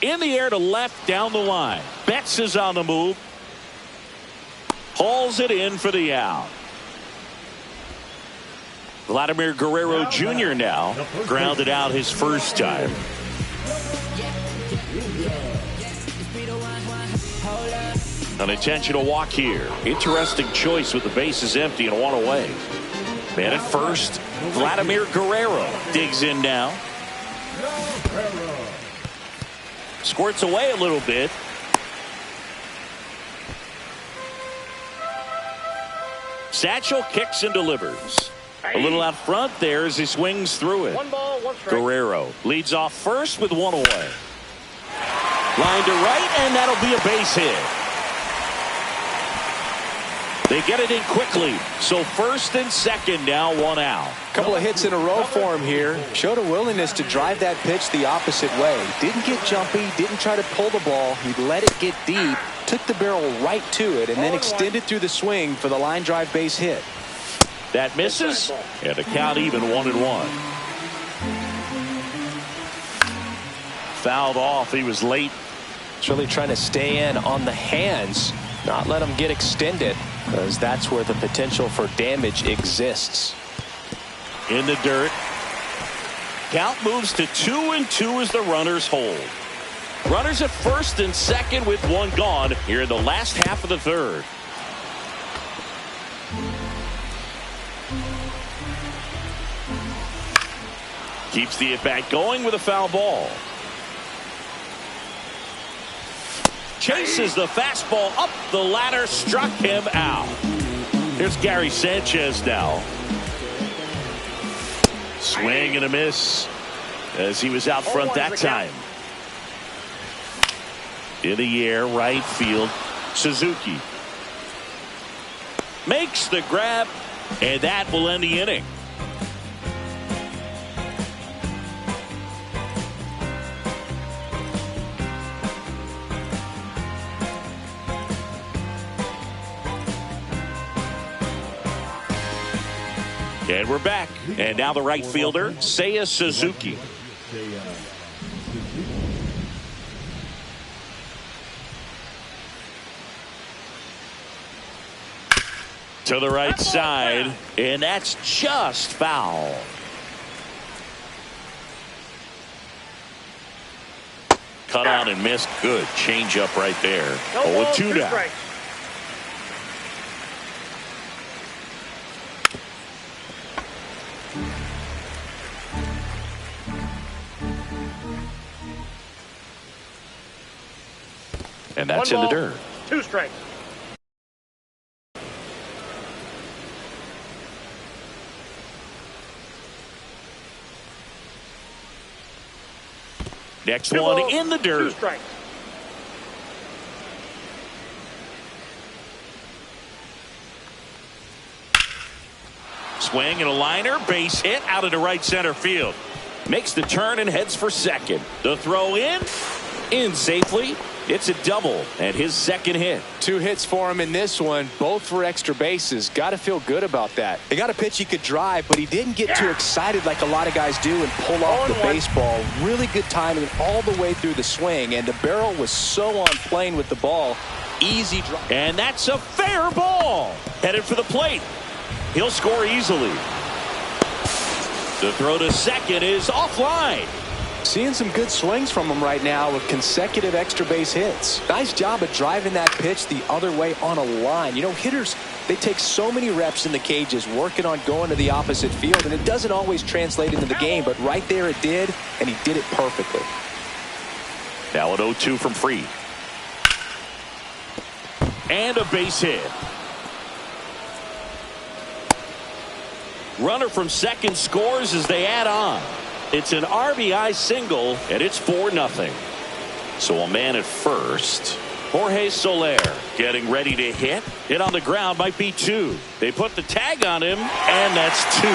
In the air to left down the line. Betts is on the move. Hauls it in for the out. Vladimir Guerrero Jr. now grounded out his first time. An intentional walk here. Interesting choice with the bases empty and 1 away. Man at first, Vladimir Guerrero digs in now. Squirts away a little bit. Satchel kicks and delivers. A little out front there as he swings through it. 1 ball, 1 strike. Guerrero leads off first with 1 away. Line to right, and that'll be a base hit. They get it in quickly. So first and second now, one out. Couple of hits in a row for him here. Showed a willingness to drive that pitch the opposite way. Didn't get jumpy, didn't try to pull the ball. He let it get deep, took the barrel right to it, and then extended through the swing for the line drive base hit. That misses, and the count even 1-1. Fouled off. He was late. It's really trying to stay in on the hands, not let them get extended, because that's where the potential for damage exists. In the dirt. Count moves to 2-2 as the runners hold. Runners at first and second with one gone here in the last half of the third. Keeps the at-bat going with a foul ball. Chases the fastball up the ladder, struck him out. Here's Gary Sanchez now. Swing and a miss as he was out front that time. In the air, right field, Suzuki. Makes the grab, and that will end the inning. And we're back. And now the right fielder, Seiya Suzuki. To the right side, and that's just foul. Cut on and missed. Good changeup right there. 0-2 now. And that's in the dirt. 2 strikes. Next one in the dirt. 2 strikes. Swing and a liner, base hit out into right center field. Makes the turn and heads for second. The throw in safely. It's a double and his second hit. 2 hits for him in this one, both for extra bases. Got to feel good about that. He got a pitch he could drive, but he didn't get too excited like a lot of guys do and pull off the baseball. Really good timing all the way through the swing, and the barrel was so on plane with the ball. Easy drive. And that's a fair ball. Headed for the plate. He'll score easily. The throw to second is offline. Seeing some good swings from him right now with consecutive extra base hits. Nice job of driving that pitch the other way on a line. You know, hitters, they take so many reps in the cages working on going to the opposite field, and it doesn't always translate into the game, but right there it did, and he did it perfectly. Now an 0-2 from Fried. And a base hit. Runner from second scores as they add on. It's an RBI single, and it's 4-0. So a man at first. Jorge Soler getting ready to hit. Hit on the ground might be 2. They put the tag on him, and that's 2.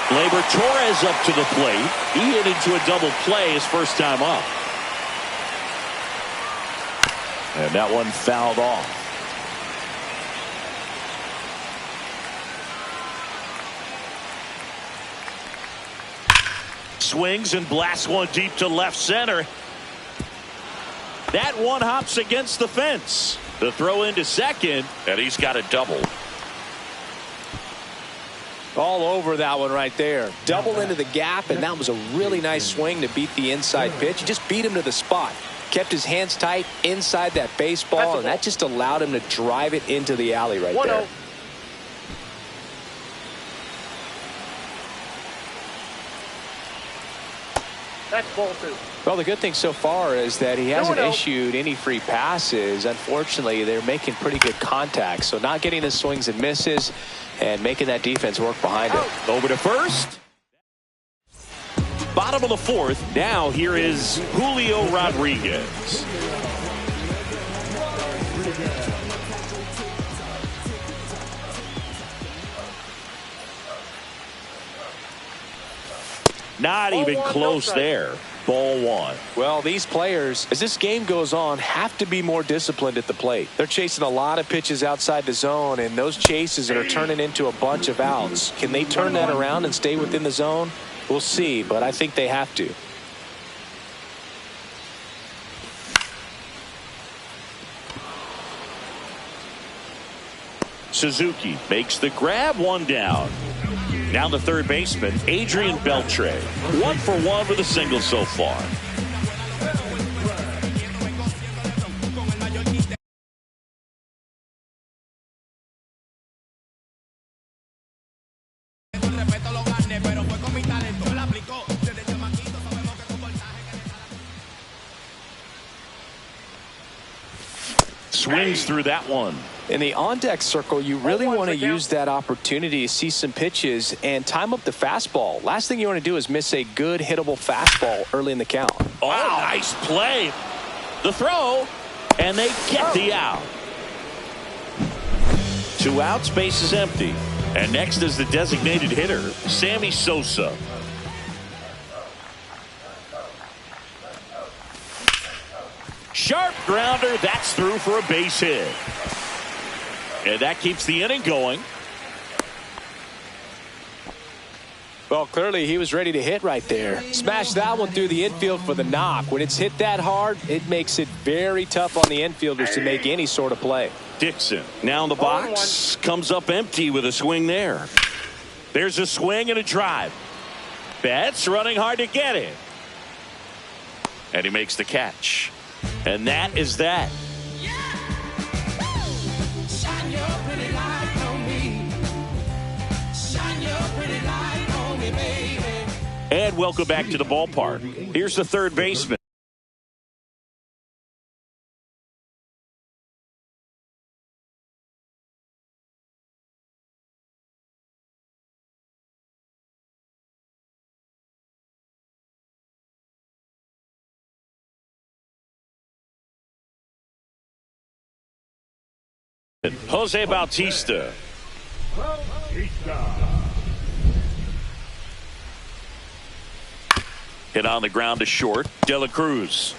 Gleyber Torres up to the plate. He hit into a double play his first time up. And that one fouled off. Swings and blasts one deep to left center. That one hops against the fence. The throw into second, and he's got a double. All over that one right there. Double into the gap, and that was a really nice swing to beat the inside pitch. He just beat him to the spot. Kept his hands tight inside that baseball, and that just allowed him to drive it into the alley right there. That's ball 2. Well, the good thing so far is that he hasn't issued any free passes. Unfortunately, they're making pretty good contact. So not getting the swings and misses and making that defense work behind it. Over to first. Bottom of the 4th. Now here is Julio Rodriguez. Not even close there. Ball one. Well, these players, as this game goes on, have to be more disciplined at the plate. They're chasing a lot of pitches outside the zone, and those chases are turning into a bunch of outs. Can they turn that around and stay within the zone? We'll see, but I think they have to. Suzuki makes the grab, one down. Now the third baseman, Adrian Beltre. 1 for 1 with a single so far. Swings through that one. In the on-deck circle, you really want to use that opportunity to see some pitches and time up the fastball. Last thing you want to do is miss a good hittable fastball early in the count. Oh, nice play. The throw, and they get the out. 2 outs, base is empty. And next is the designated hitter, Sammy Sosa. Sharp grounder, that's through for a base hit. And that keeps the inning going. Well, clearly he was ready to hit right there. Smashed that one through the infield for the knock. When it's hit that hard, it makes it very tough on the infielders to make any sort of play. Dixon now in the box, comes up empty with a swing there. There's a swing and a drive. Betts running hard to get it. And he makes the catch. And that is that. And welcome back to the ballpark. Here's the third baseman. Jose Bautista. Hit on the ground to short. De La Cruz.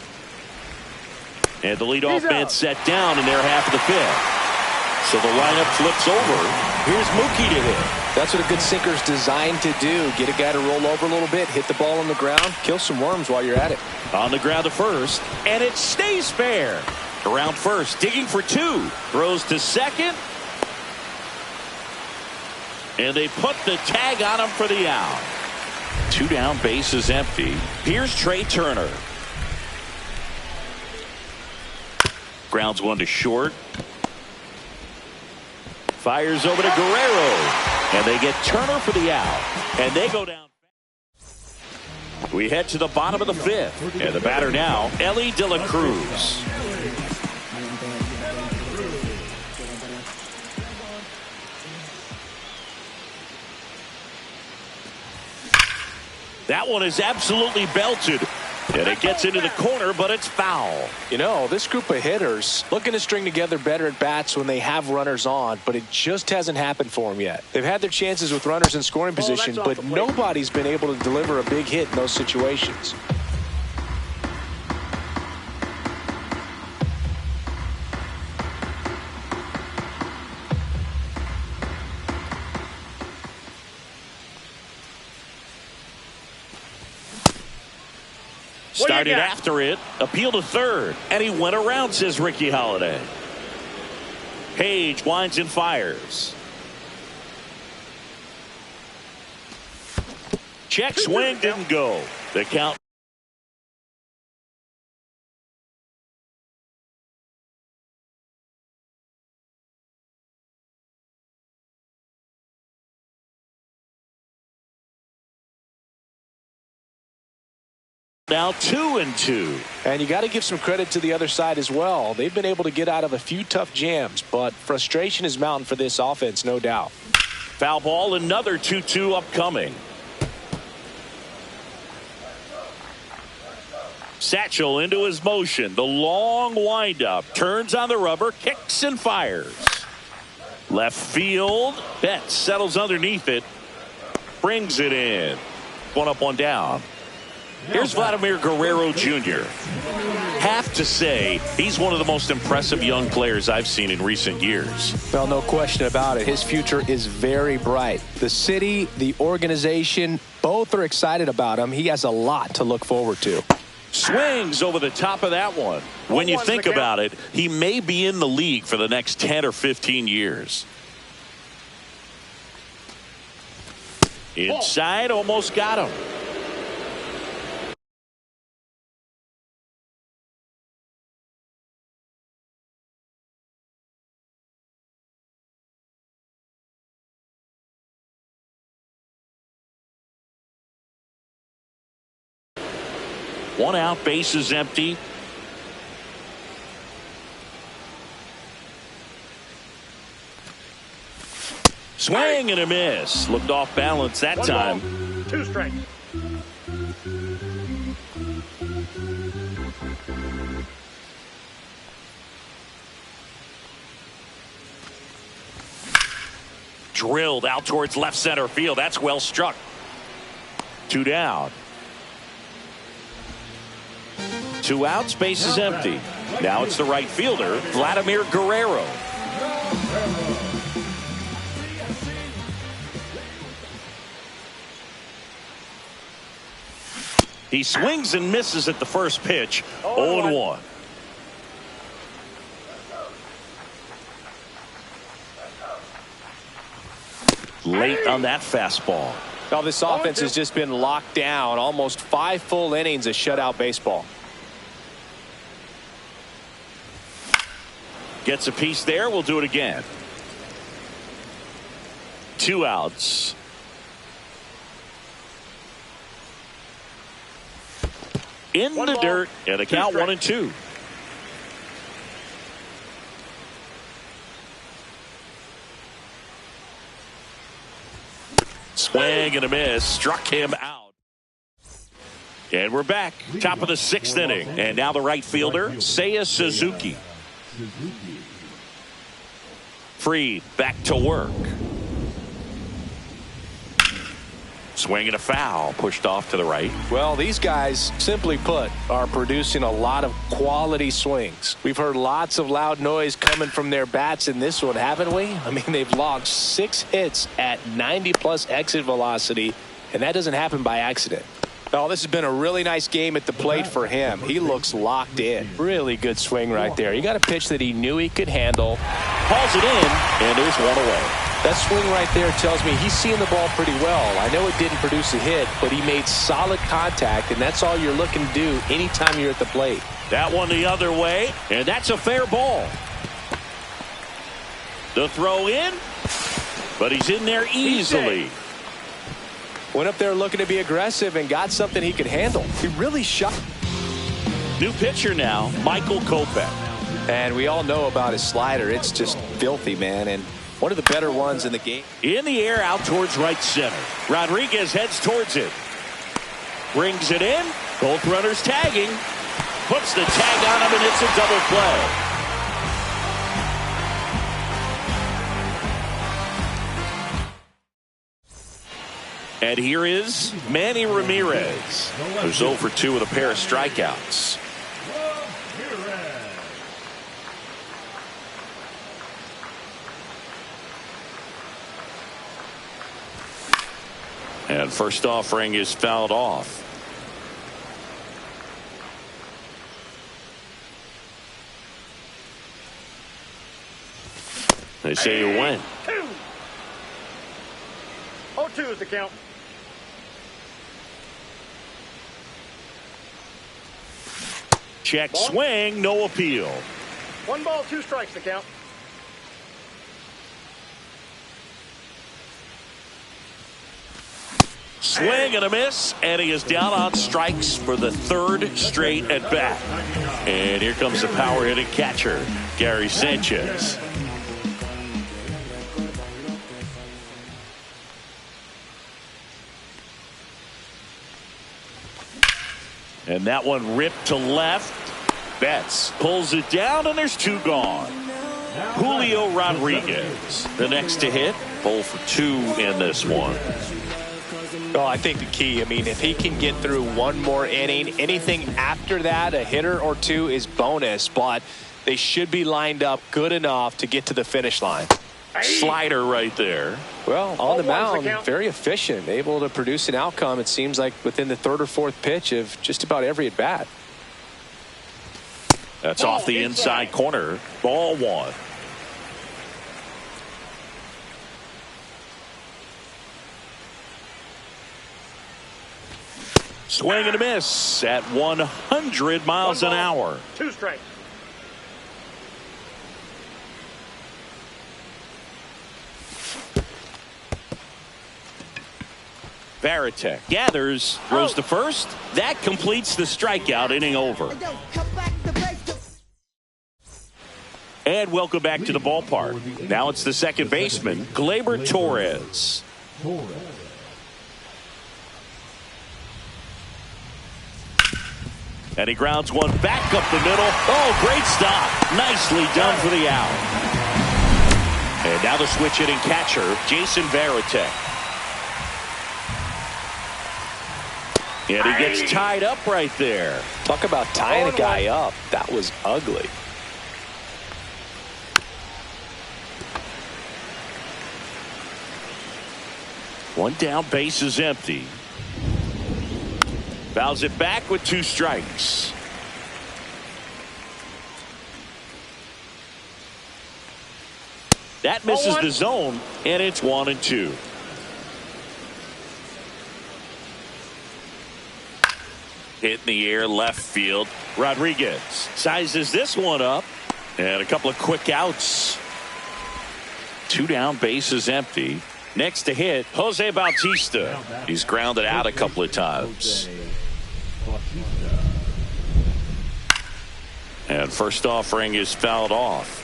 And the leadoff man set down in their half of the fifth. So the lineup flips over. Here's Mookie to hit. That's what a good sinker's designed to do. Get a guy to roll over a little bit, hit the ball on the ground, kill some worms while you're at it. On the ground to first, and it stays fair. Around first, digging for 2. Throws to second. And they put the tag on him for the out. 2 down, base is empty. Here's Trey Turner. Grounds one to short. Fires over to Guerrero. And they get Turner for the out. And they go down. We head to the bottom of the fifth. And the batter now, Ellie De La Cruz. That one is absolutely belted. And it gets into the corner, but it's foul. You know, this group of hitters looking to string together better at bats when they have runners on, but it just hasn't happened for them yet. They've had their chances with runners in scoring position, but nobody's been able to deliver a big hit in those situations. Started after it, appeal to third, and he went around, says Ricky Holiday. Page winds and fires. Check swing, didn't go. The count. Now 2-2. And you got to give some credit to the other side as well. They've been able to get out of a few tough jams, but frustration is mounting for this offense, no doubt. Foul ball, another 2-2 upcoming. Satchel into his motion. The long windup. Turns on the rubber, kicks and fires. Left field. Betts settles underneath it. Brings it in. one up, one down. Here's Vladimir Guerrero Jr. Have to say, he's one of the most impressive young players I've seen in recent years. Well, no question about it. His future is very bright. The city, the organization, both are excited about him. He has a lot to look forward to. Swings over the top of that one. When you think about it, he may be in the league for the next 10 or 15 years. Inside, almost got him. One out, base is empty. Swing and a miss. Looked off balance that time. 2 strikes. Drilled out towards left center field. That's well struck. 2 down. 2 outs, base is empty. Now it's the right fielder, Vladimir Guerrero. He swings and misses at the first pitch. 0-1. Late on that fastball. Now this offense has just been locked down. Almost 5 full innings of shutout baseball. Gets a piece there. We'll do it again. 2 outs. In the dirt, and a count 1-2. Swing and a miss. Struck him out. And we're back. Top of the 6th inning. And now the right fielder, Seiya Suzuki. Fried back to work. Swing and a foul, pushed off to the right. Well, these guys, simply put, are producing a lot of quality swings. We've heard lots of loud noise coming from their bats in this one, haven't we? I mean, they've logged 6 hits at 90+ exit velocity, and that doesn't happen by accident. Oh, this has been a really nice game at the plate for him. He looks locked in. Really good swing right there. He got a pitch that he knew he could handle. Hauls it in, and there's one away. That swing right there tells me he's seeing the ball pretty well. I know it didn't produce a hit, but he made solid contact, and that's all you're looking to do anytime you're at the plate. That one the other way, and that's a fair ball. The throw in, but he's in there easily. Went up there looking to be aggressive and got something he could handle. He really shot. New pitcher now, Michael Kopech. And we all know about his slider. It's just filthy, man, and one of the better ones in the game. In the air, out towards right center. Rodriguez heads towards it. Brings it in. Both runners tagging. Puts the tag on him, and it's a double play. And here is Manny Ramirez, who's 0 for 2 with a pair of strikeouts. And first offering is fouled off. They say you win. 0-2 is the count. Check swing, no appeal. 1 ball, 2 strikes the count. Swing and a miss, and he is down on strikes for the 3rd straight at bat. And here comes the power hitting catcher, Gary Sanchez. And that one ripped to left. Betts pulls it down, and there's 2 gone. Julio Rodriguez, the next to hit. 0 for 2 in this one. Well, I think the key, I mean, if he can get through one more inning, anything after that, a hitter or two is bonus, but they should be lined up good enough to get to the finish line. Slider right there. Well, on the mound, very efficient, able to produce an outcome, it seems like, within the third or fourth pitch of just about every at-bat. That's off the inside corner. Ball one. Swing and a miss at 100 miles an hour. 2 strikes. Varitek gathers, throws to first. That completes the strikeout, inning over. And welcome back to the ballpark. Now it's the second baseman, Gleyber Torres. And he grounds one back up the middle. Oh, great stop. Nicely done for the out. And now the switch hitting catcher, Jason Varitek. And he gets tied up right there. Talk about tying a guy up. That was ugly. One down, base is empty. Fouls it back with 2 strikes. That misses the zone, and it's 1-2. Hit in the air, left field. Rodriguez sizes this one up, and a couple of quick outs. 2 down, base is empty. Next to hit, Jose Bautista. He's grounded out a couple of times. And first offering is fouled off.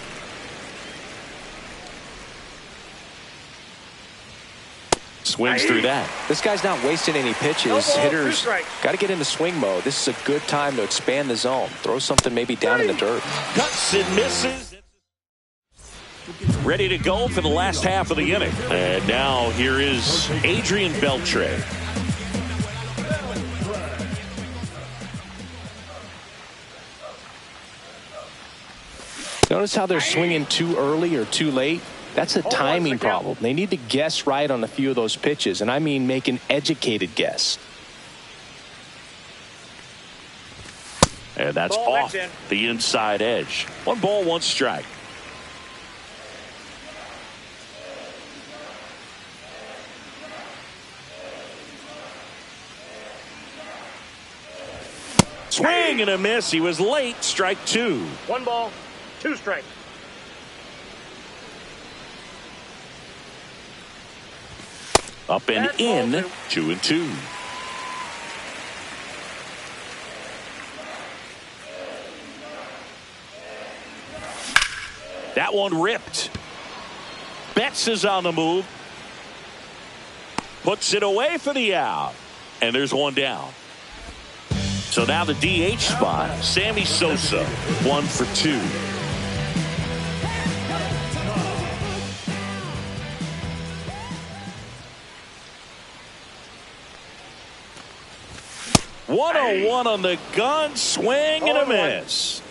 Swings through that. This guy's not wasting any pitches. Hitters got to get into swing mode. This is a good time to expand the zone. Throw something maybe down in the dirt. Cuts and misses. Ready to go for the last half of the inning. And now here is Adrian Beltre. Notice how they're swinging too early or too late? That's a timing problem. They need to guess right on a few of those pitches, and I mean make an educated guess. And that's off the inside edge. 1 ball, 1 strike. Swing and a miss. He was late. Strike 2. 1 ball, 2 strikes. Up and in. 2-2. That one ripped. Betts is on the move. Puts it away for the out. And there's 1 down. So now the DH spot, Sammy Sosa, 1 for 2. One on the gun, swing and a miss.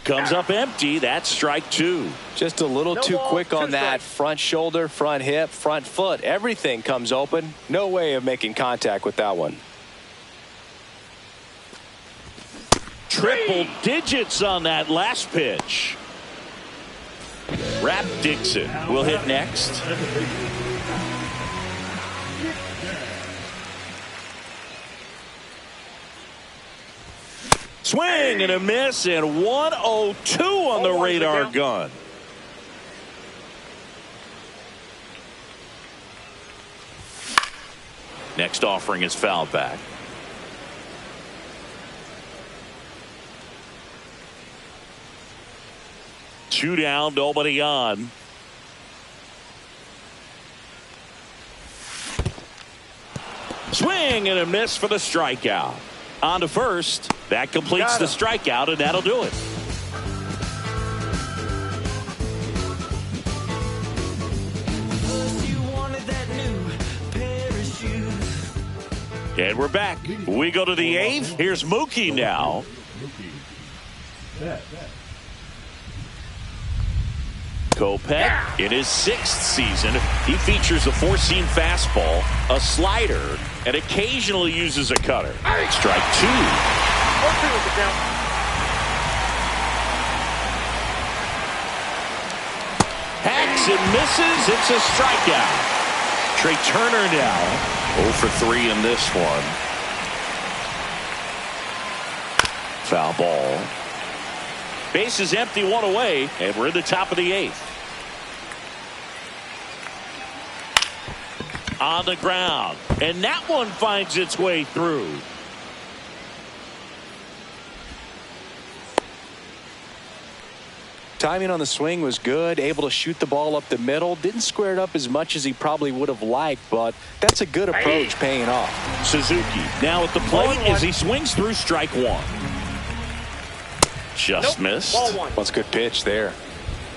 Comes up empty. That's strike 2. Just a little too quick on that. Front shoulder, front hip, front foot. Everything comes open. No way of making contact with that one. Triple digits on that last pitch. Rap Dixon will hit next. Swing and a miss, and 102 on the radar gun. Next offering is fouled back. Two down, nobody on. Swing and a miss for the strikeout. On to first. That completes the strikeout, and that'll do it. And we're back. We go to the 8th. Here's Mookie now. Kopech in his 6th season. He features a 4-seam fastball, a slider, and occasionally uses a cutter. Strike 2. Hacks and misses. It's a strikeout. Trey Turner now 0 for 3 in this one. Foul ball. Base is empty, 1 away, and we're in the top of the 8th. On the ground, and that one finds its way through. Timing on the swing was good, able to shoot the ball up the middle. Didn't square it up as much as he probably would have liked, but that's a good approach paying off. Suzuki now at the plate as he swings through strike 1. Just missed. That's a good pitch there.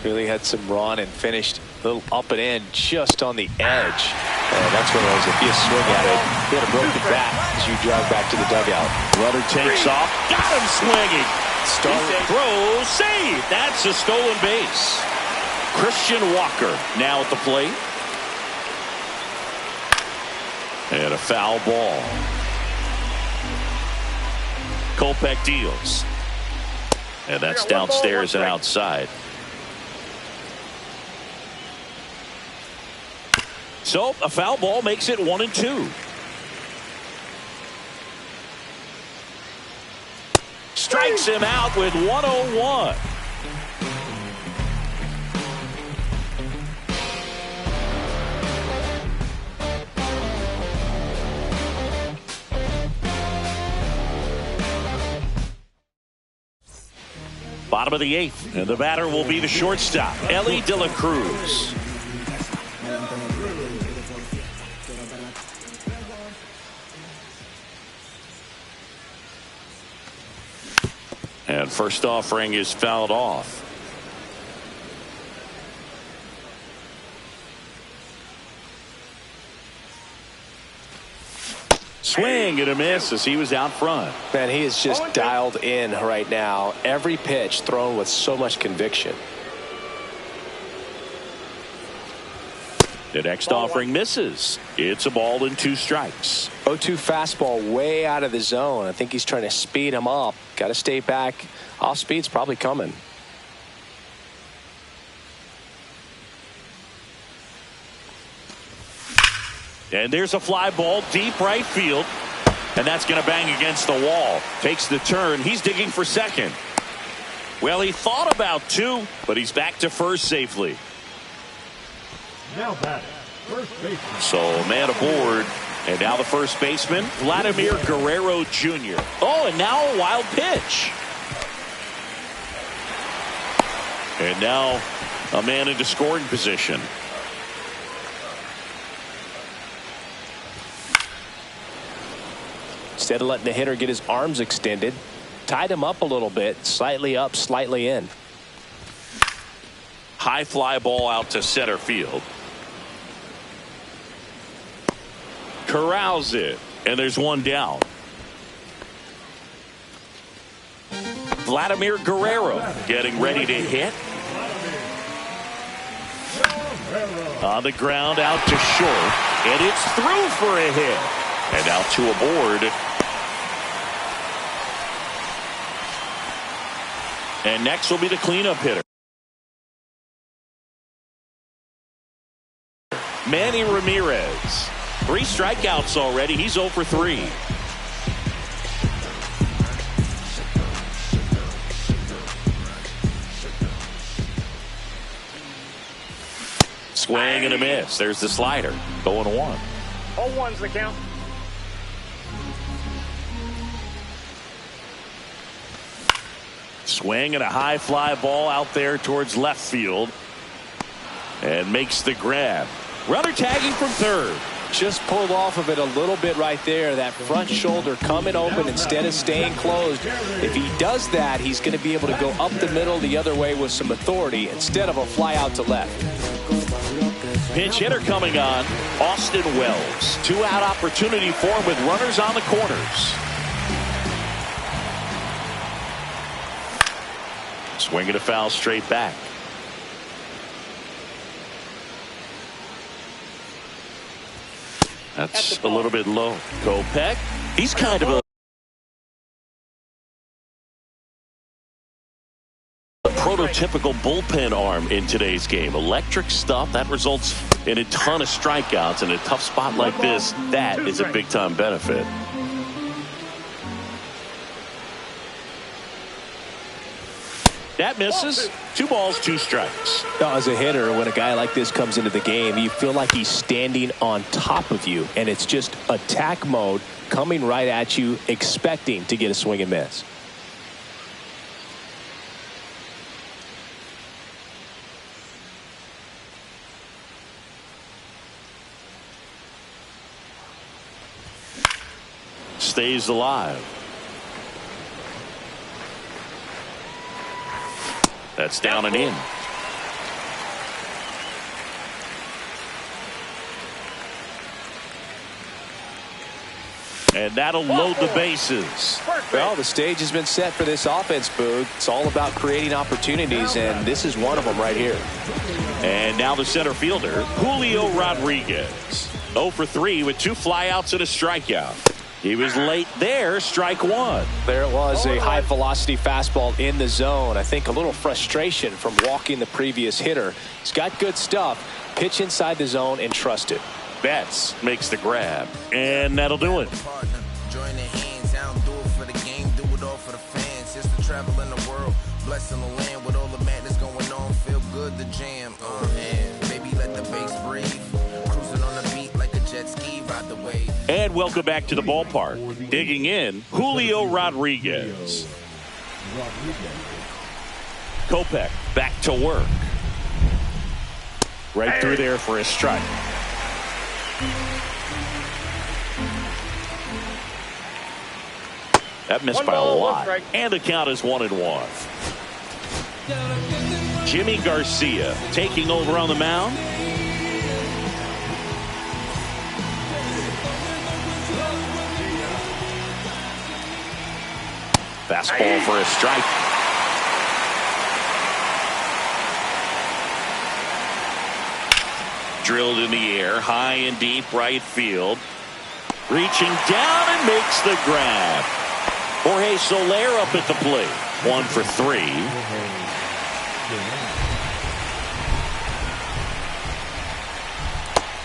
Really had some run and finished a little up and in just on the edge. And that's one of those, if you swing at it, he had a broken bat as you drive back to the dugout. Runner takes off. Got him swinging. Throw, save. That's a stolen base. Christian Walker now at the plate. And a foul ball. Kopech deals. And that's downstairs and outside. So a foul ball makes it 1-2. Strikes him out with 101. Bottom of the 8th, and the batter will be the shortstop, Ellie De La Cruz. And first offering is fouled off. Swing and a miss as he was out front. Man, he is just dialed in right now. Every pitch thrown with so much conviction. The next offering misses. It's a ball and 2 strikes. 0-2 fastball way out of the zone. I think he's trying to speed him up. Got to stay back. Off speed's probably coming. And there's a fly ball deep right field. And that's going to bang against the wall. Takes the turn. He's digging for second. Well, he thought about 2, but he's back to first safely. Now batting, first baseman. So man aboard. And now the first baseman, Vladimir Guerrero Jr. Oh, and now a wild pitch. And now a man into scoring position. Instead of letting the hitter get his arms extended, tied him up a little bit, slightly up, slightly in. High fly ball out to center field. Corrals it, and there's one down. Vladimir Guerrero getting ready to hit. On the ground out to short, and it's through for a hit. And out to aboard. And next will be the cleanup hitter. Manny Ramirez. 3 strikeouts already. He's 0 for 3. Swing and a miss. There's the slider. 0-1. 0-1's the count. Swing and a high fly ball out there towards left field. And makes the grab. Runner tagging from third. Just pulled off of it a little bit right there. That front shoulder coming open instead of staying closed. If he does that, he's going to be able to go up the middle the other way with some authority instead of a fly out to left. Pinch hitter coming on, Austin Wells. 2-out opportunity for him with runners on the corners. Swinging a foul straight back. That's a little bit low. Kopech, he's kind of a prototypical bullpen arm in today's game. Electric stuff that results in a ton of strikeouts. In a tough spot like this, that is a big time benefit. That misses. 2 balls, 2 strikes. Now, as a hitter, when a guy like this comes into the game, you feel like he's standing on top of you, and it's just attack mode coming right at you, expecting to get a swing and miss. Stays alive. That's down and in. And that'll load the bases. Well, the stage has been set for this offense, Boog. It's all about creating opportunities, and this is one of them right here. And now the center fielder, Julio Rodriguez. 0 for 3 with 2 flyouts and a strikeout. He was late there, strike 1. There it was, a high-velocity fastball in the zone. I think a little frustration from walking the previous hitter. He's got good stuff. Pitch inside the zone and trust it. Betts makes the grab, and that'll do it. Join the hands, I don't do it for the game, do it all for the fans. It's the travel in the world, blessing the land with all the madness going on. Feel good to jam, oh man, baby let the bass breathe. Cruising on the beat like a jet ski, ride the wave. And welcome back to the ballpark. Digging in, Julio Rodriguez. Kopech back to work. Right through there for a strike. That missed by a lot. And the count is 1-1. Jimmy Garcia taking over on the mound. Fastball for a strike. Drilled in the air, high and deep right field. Reaching down and makes the grab. Jorge Soler up at the plate. 1 for 3.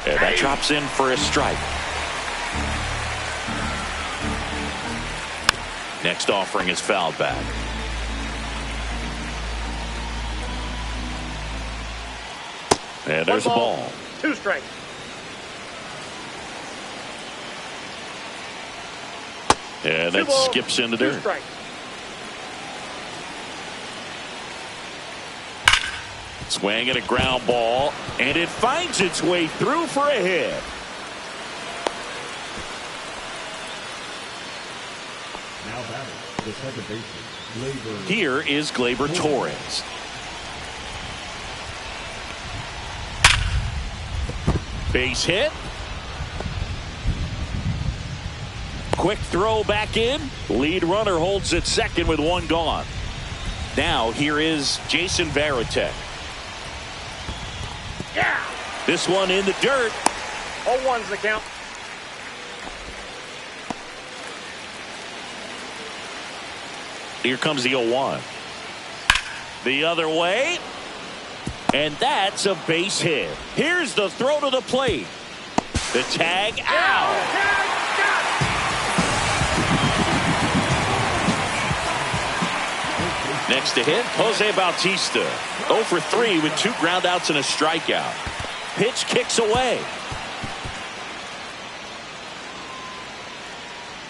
And that drops in for a strike. Next offering is fouled back. And there's a ball. 2 strikes. And that skips into dirt. Swing at a ground ball, and it finds its way through for a hit. Now batting, the second baseman, Gleyber. Here is Gleyber Torres. Base hit. Quick throw back in. Lead runner holds at second with 1 gone. Now here is Jason Varitek. Yeah. This one in the dirt. 0-1's the count. Here comes the 0-1. The other way. And that's a base hit. Here's the throw to the plate. The tag out. Next to hit, Jose Bautista. 0 for 3 with 2 groundouts and a strikeout. Pitch kicks away.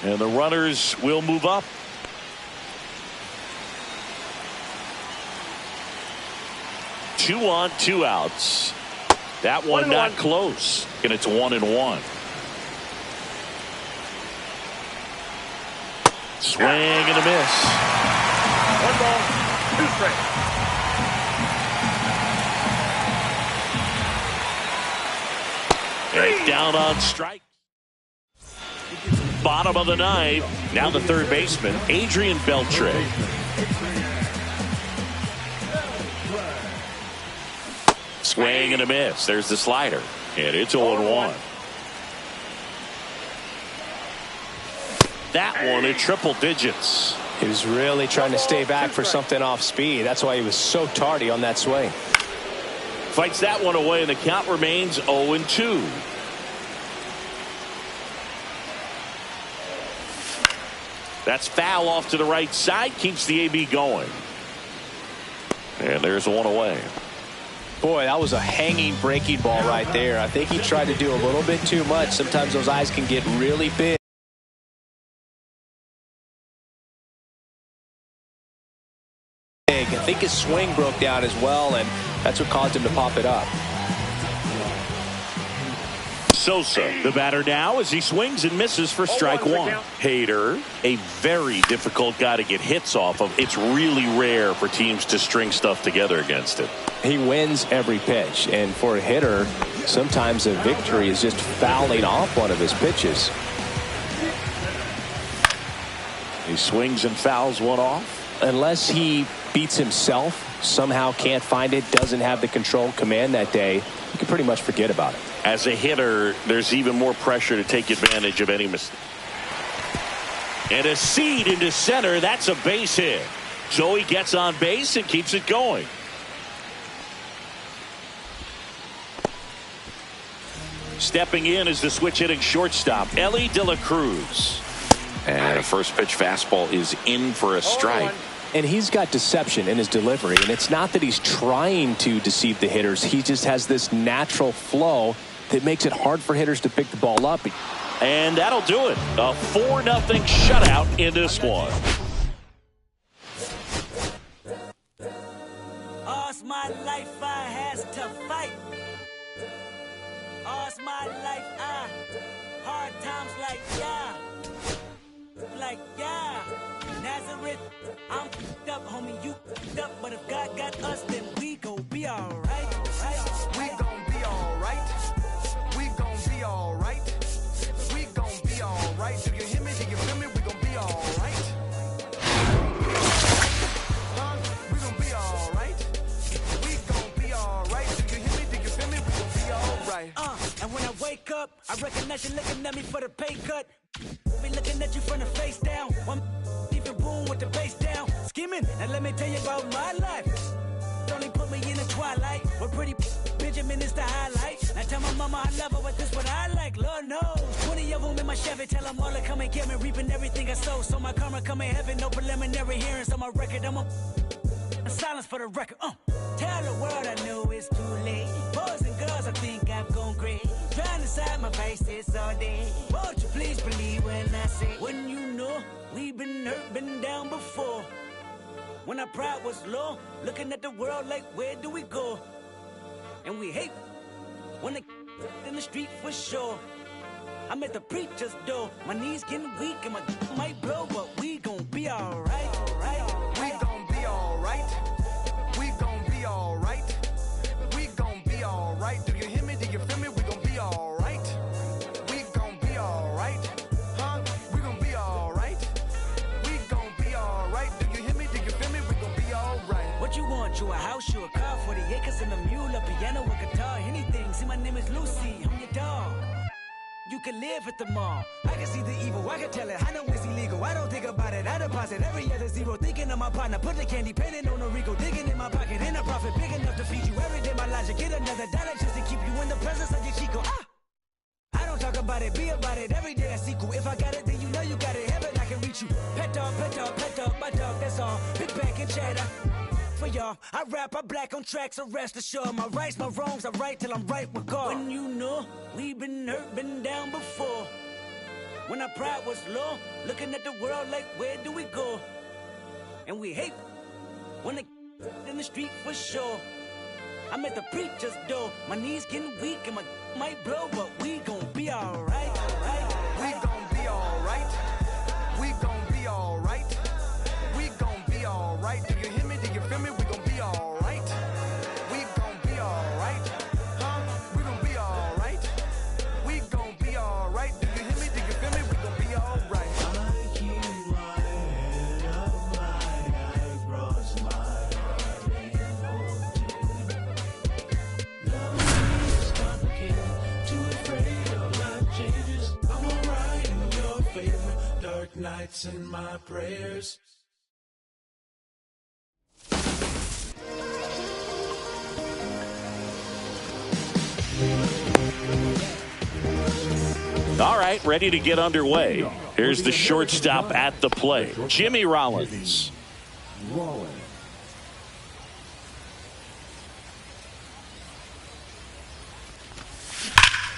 And the runners will move up. Two on, 2 outs. That one not close. And it's 1-1. Swing and a miss. 1 ball, 2 strikes. It's down on strike. Bottom of the ninth. Now the third baseman, Adrian Beltre. Swing and a miss. There's the slider. And it's 0-1. That one in triple digits. He was really trying to stay back for something off speed. That's why he was so tardy on that swing. Fights that one away, and the count remains 0-2. That's foul off to the right side. Keeps the AB going. And there's one away. Boy, that was a hanging breaking ball right there. I think he tried to do a little bit too much. Sometimes those eyes can get really big. I think his swing broke down as well, and that's what caused him to pop it up. Sosa, the batter now, as he swings and misses for strike one. Hader, a very difficult guy to get hits off of. It's really rare for teams to string stuff together against it. He wins every pitch, and for a hitter, sometimes a victory is just fouling off one of his pitches. He swings and fouls one off. Unless he beats himself, somehow can't find it, doesn't have the control command that day, you can pretty much forget about it. As a hitter, there's even more pressure to take advantage of any mistake. And a seed into center, that's a base hit. So he gets on base and keeps it going. Stepping in is the switch hitting shortstop, Ellie De La Cruz. And a first pitch fastball is in for a strike. And he's got deception in his delivery, and it's not that he's trying to deceive the hitters. He just has this natural flow that makes it hard for hitters to pick the ball up. And that'll do it. A 4-0 shutout in this one. All's my life I has to fight. All's my life I hard times like yeah. Nazareth, I'm f***ed up, homie, you f***ed up. But if God got us, then we gon' be alright. We gon' be alright. We gon' be alright. We gon' be alright. Do you hear me? Do you feel me? We gon' be alright. Huh? We gon' be alright. We gon' be alright. Do you hear me? Do you feel me? We gon' be alright. And when I wake up, I recognize you looking at me for the pay cut. Be looking at you from the face down. One even boom with the bass down. Skimming, and let me tell you about my life. Only put me in the twilight. We're pretty Benjamin is the highlight. Now tell my mama I love her, but this what I like. Lord knows. 20 of them in my Chevy. Tell them all to come and get me. Reaping everything I sow. So my karma come in heaven. No preliminary hearings on my record. I'm a silence for the record. Tell the world I know it's too late. Boys and girls, I think I've gone crazy. Trying to side my vices all day. Won't you please believe when I say, when you know we've been hurt, been down before. When our pride was low, looking at the world like, where do we go? And we hate when they in the street for sure. I'm at the preacher's door. My knees getting weak and my might blow, but we gon' be alright. We gon' be alright. We gon' be alright. We gon' be alright. Do you hear me? Do you feel me? We gon' be alright. We gon' be alright. Huh? We gon' be alright. We gon' be alright. Do you hear me? Do you feel me? We gon' be alright. What you want? You a house, you a car, 40 acres and a mule, a piano, a guitar, anything. See, my name is Lucy. I'm your dog. You can live at the mall. I can see the evil, I can tell it. I know it's illegal. I don't think about it. I deposit every other zero. Thinking of my partner, put the candy, painting on a Rico. Digging in my pocket, in a profit big enough to feed you every day. My logic, get another dollar just to keep you in the presence of your Chico. I don't talk about it, be about it. Every day I sequel. If I got it, then you know you got it. Heaven, I can reach you. Pet dog, my dog, that's all. Big back and chatter. For y'all, I rap, I black on tracks, so rest assured. My rights, my wrongs, I right till I'm right with God. When you know we've been hurt, been down before. When our pride was low, looking at the world like, where do we go? And we hate when they in the street for sure. I'm at the preacher's door. My knees getting weak and my might blow, but we gon' be alright. We gon' be alright. We gon' be alright. We gon' be alright. Do you hear me? Do you feel me? We gon' be alright. We gon' be alright. Huh? We gon' be alright. nights and my prayers. All right, ready to get underway. Here's the shortstop at the plate, Jimmy Rollins.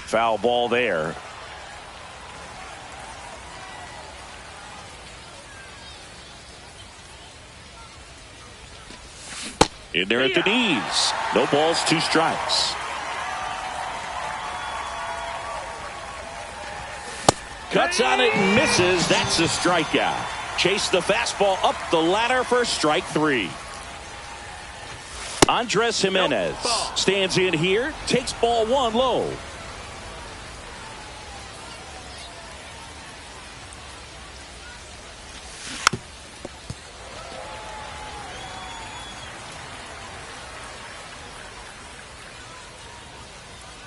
Foul ball there. In there at the knees. No balls, 2 strikes. Cuts on it and misses. That's a strikeout. Chase the fastball up the ladder for strike 3. Andres Jimenez stands in here, takes ball 1 low.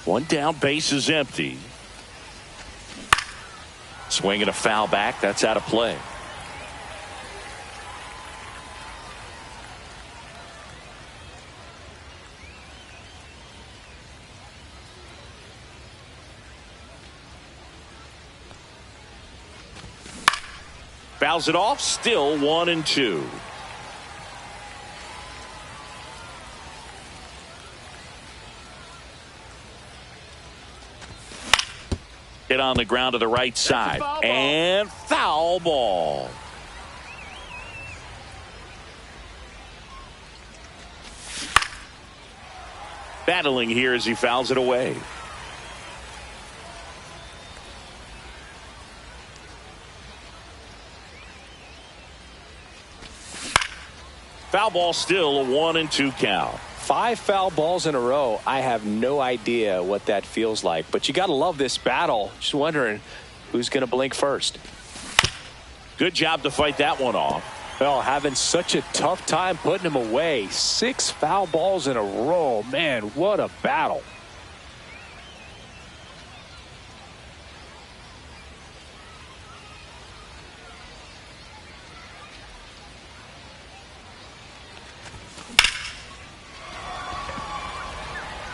One down, base is empty. Swinging a foul back. That's out of play. Fouls it off. Still 1-2. Hit on the ground to the right side. And foul ball. Battling here as he fouls it away. Foul ball, still a 1-2 count. 5 foul balls in a row. I have no idea what that feels like, but you got to love this battle. Just wondering who's going to blink first. Good job to fight that one off. Well, having such a tough time putting him away. 6 foul balls in a row. Man, what a battle.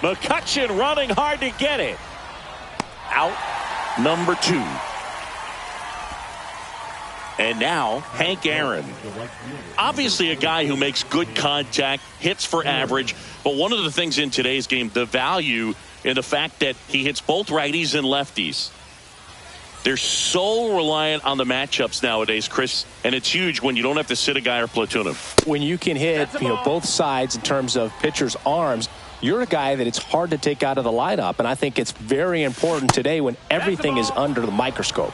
McCutchen running hard to get it. Out number 2. And now Hank Aaron. Obviously a guy who makes good contact, hits for average. But one of the things in today's game, the value in the fact that he hits both righties and lefties. They're so reliant on the matchups nowadays, Chris, and it's huge when you don't have to sit a guy or platoon him. When you can hit both sides in terms of pitchers' arms, you're a guy that it's hard to take out of the lineup, and I think it's very important today when everything is under the microscope.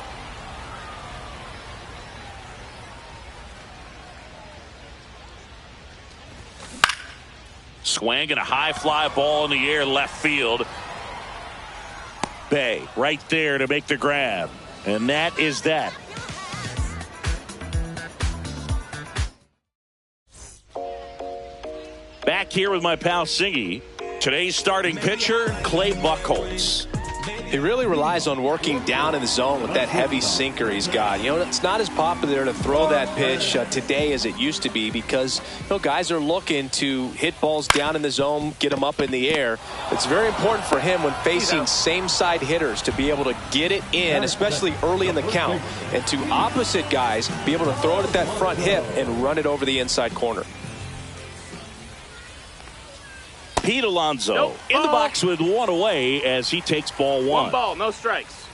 Swing and a high fly ball in the air left field. Bay right there to make the grab, and that is that. Back here with my pal Singy. Today's starting pitcher, Clay Buchholz. He really relies on working down in the zone with that heavy sinker he's got. You know, it's not as popular to throw that pitch today as it used to be because, guys are looking to hit balls down in the zone, get them up in the air. It's very important for him when facing same-side hitters to be able to get it in, especially early in the count, and to opposite guys be able to throw it at that front hip and run it over the inside corner. Pete Alonso in the box with 1 away as he takes ball 1. 1 ball, no strikes.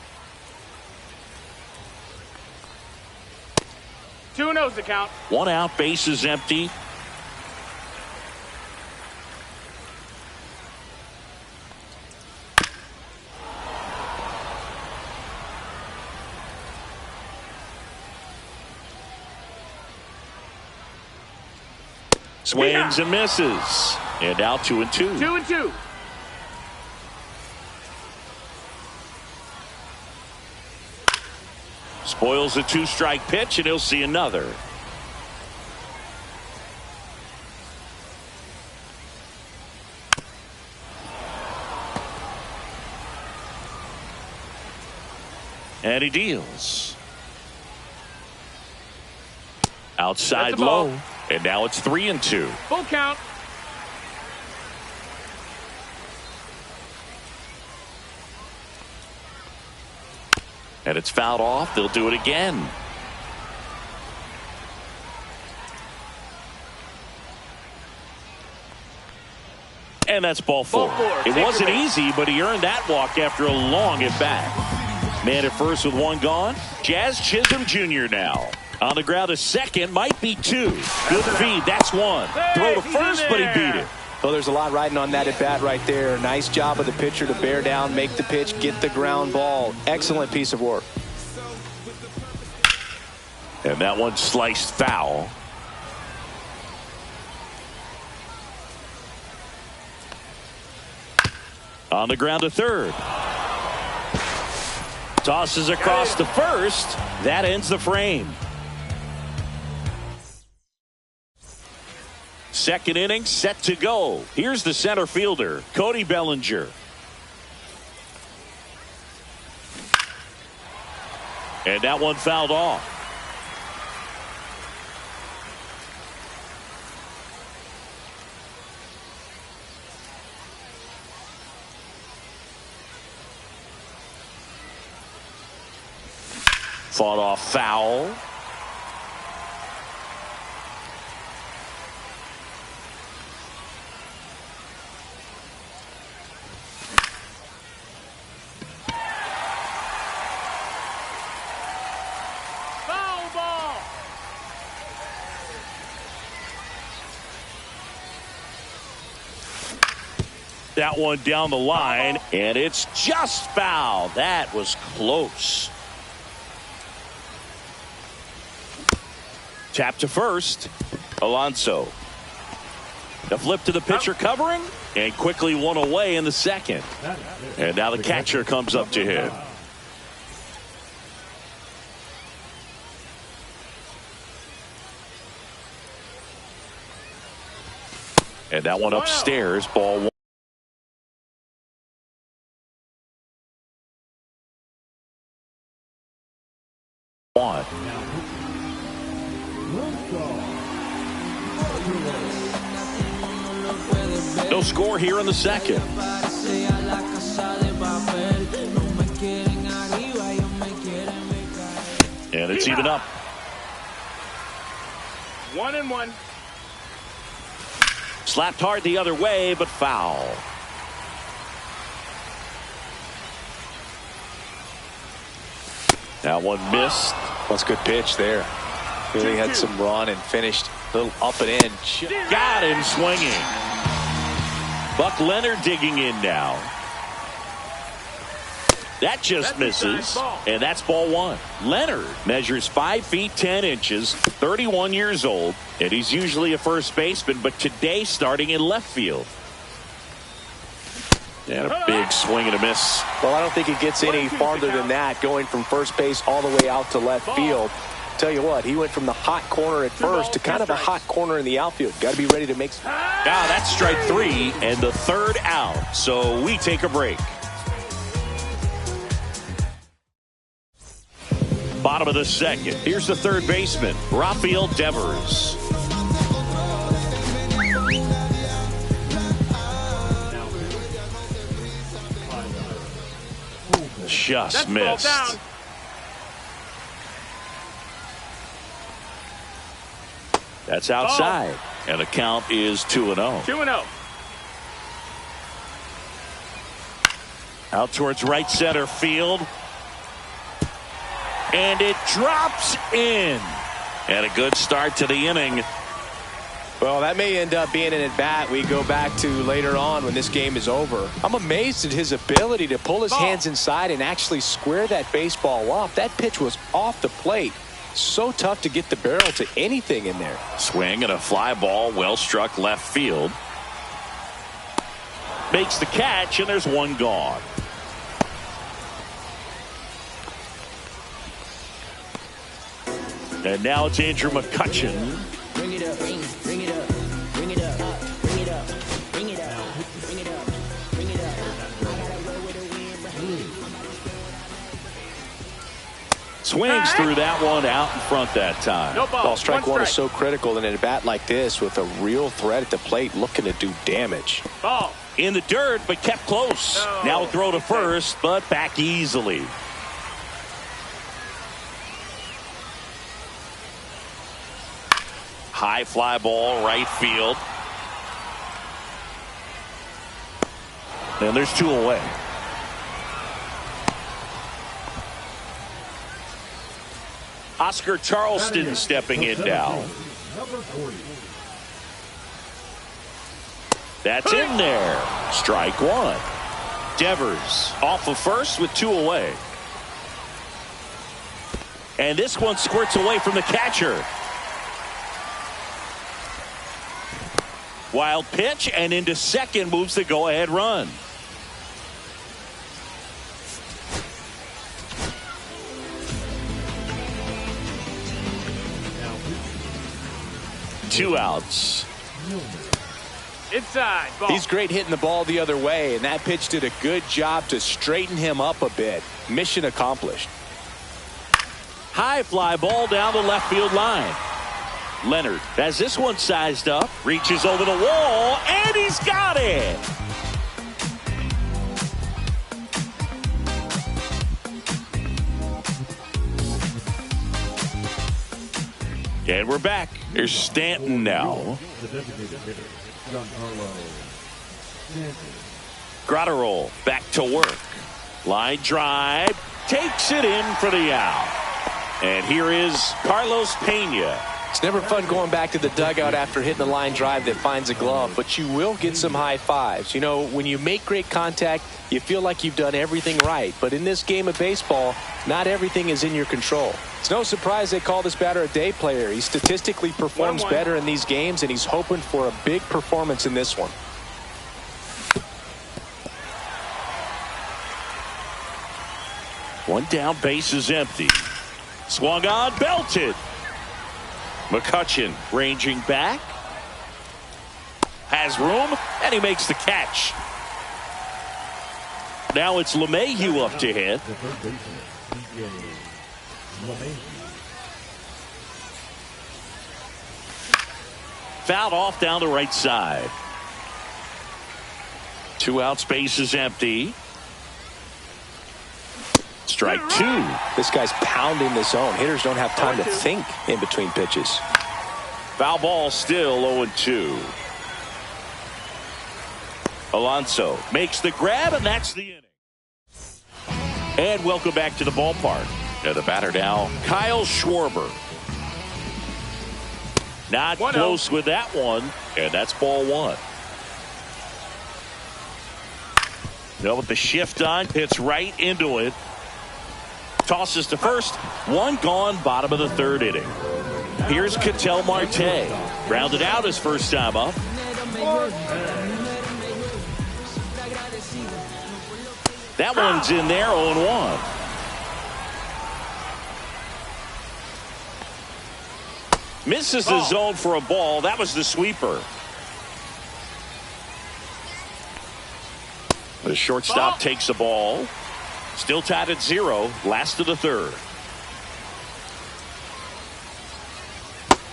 2-0's the count. 1 out, base is empty. Swings and misses. And now 2-2. 2-2. Spoils a 2-strike pitch, and he'll see another. And he deals. Outside low. And now it's 3-2. Full count. And it's fouled off. They'll do it again. And that's ball four. It wasn't easy, but he earned that walk after a long at bat. Man at first with one gone. Jazz Chisholm Jr. now. On the ground, a second, might be two. Good feed, that's one. Throw to first, but he beat it. Well, there's a lot riding on that at bat right there. Nice job of the pitcher to bear down, make the pitch, get the ground ball. Excellent piece of work. And that one sliced foul. On the ground to third. Tosses across to first. That ends the frame. Second inning set to go. Here's the center fielder, Cody Bellinger. And that one fouled off. Fought off foul. Foul ball. That one down the line, and it's just foul. That was close. Tap to first. Alonso. The flip to the pitcher covering, and quickly one away in the second. And now the catcher comes up to him. And that one upstairs, ball one. No score here in the second. And it's even up. 1-1. Slapped hard the other way, but foul. That one missed. That's a good pitch there. Really had some run and finished a little up and in. Got him swinging. Buck Leonard digging in now. That just misses, and that's ball one. Leonard measures 5 feet 10 inches, 31 years old, and he's usually a first baseman, but today starting in left field. And a big swing and a miss. Well, I don't think it gets any farther than that, going from first base all the way out to left field. Tell you what, he went from the hot corner at first to kind of a hot corner in the outfield. Got to be ready to make some. Now that's strike three and the third out. So we take a break. Bottom of the second. Here's the third baseman, Rafael Devers. Just missed. That's outside. And the count is 2-0. 2-0. Out towards right center field. And it drops in. And a good start to the inning. Well, that may end up being an at-bat we go back to later on when this game is over. I'm amazed at his ability to pull his hands inside and actually square that baseball up. That pitch was off the plate. So tough to get the barrel to anything in there. Swing and a fly ball, well struck left field. Makes the catch, and there's one gone. And now it's Andrew McCutchen. Bring it up, bring it up, bring it up, bring it up, bring it up, bring it up, bring it up. I gotta roll with the wind. Swings through that one out in front that time. No ball. Well, strike one is so critical in a bat like this with a real threat at the plate looking to do damage. Ball. In the dirt, but kept close. No. Now a throw to first, but back easily. High fly ball, right field. And there's 2 away. Oscar Charleston stepping in now. That's in there. Strike one. Devers off of first with 2 away. And this one squirts away from the catcher. Wild pitch, and into second moves the go-ahead run. Two outs. Inside. Ball. He's great hitting the ball the other way, and that pitch did a good job to straighten him up a bit. Mission accomplished. High fly ball down the left field line. Leonard has this one sized up, reaches over the wall, and he's got it. And we're back. Here's Stanton now. Grotterol back to work. Line drive. Takes it in for the out. And here is Carlos Pena. It's never fun going back to the dugout after hitting a line drive that finds a glove, but you will get some high fives. You know, when you make great contact, you feel like you've done everything right. But in this game of baseball, not everything is in your control. It's no surprise they call this batter a day player. He statistically performs better in these games, and he's hoping for a big performance in this one. One down, base is empty. Swung on, belted. McCutchen ranging back. Has room, and he makes the catch. Now it's LeMahieu up to hit. Fouled off down the right side. 2 outs, base is empty. Strike 2. This guy's pounding the zone. Hitters don't have time to think in between pitches. Foul ball still 0-2. Alonso makes the grab, and that's the inning. And welcome back to the ballpark. And the batter now, Kyle Schwarber. Not close with that one, and that's ball 1. Now with the shift on, hits right into it. Tosses to first. One gone, bottom of the 3rd inning. Here's Ketel Marte. Rounded out his first time up. That one's in there, 0-1. Misses the zone for a ball. That was the sweeper. The shortstop takes the ball. Still tied at 0. Last of the 3rd.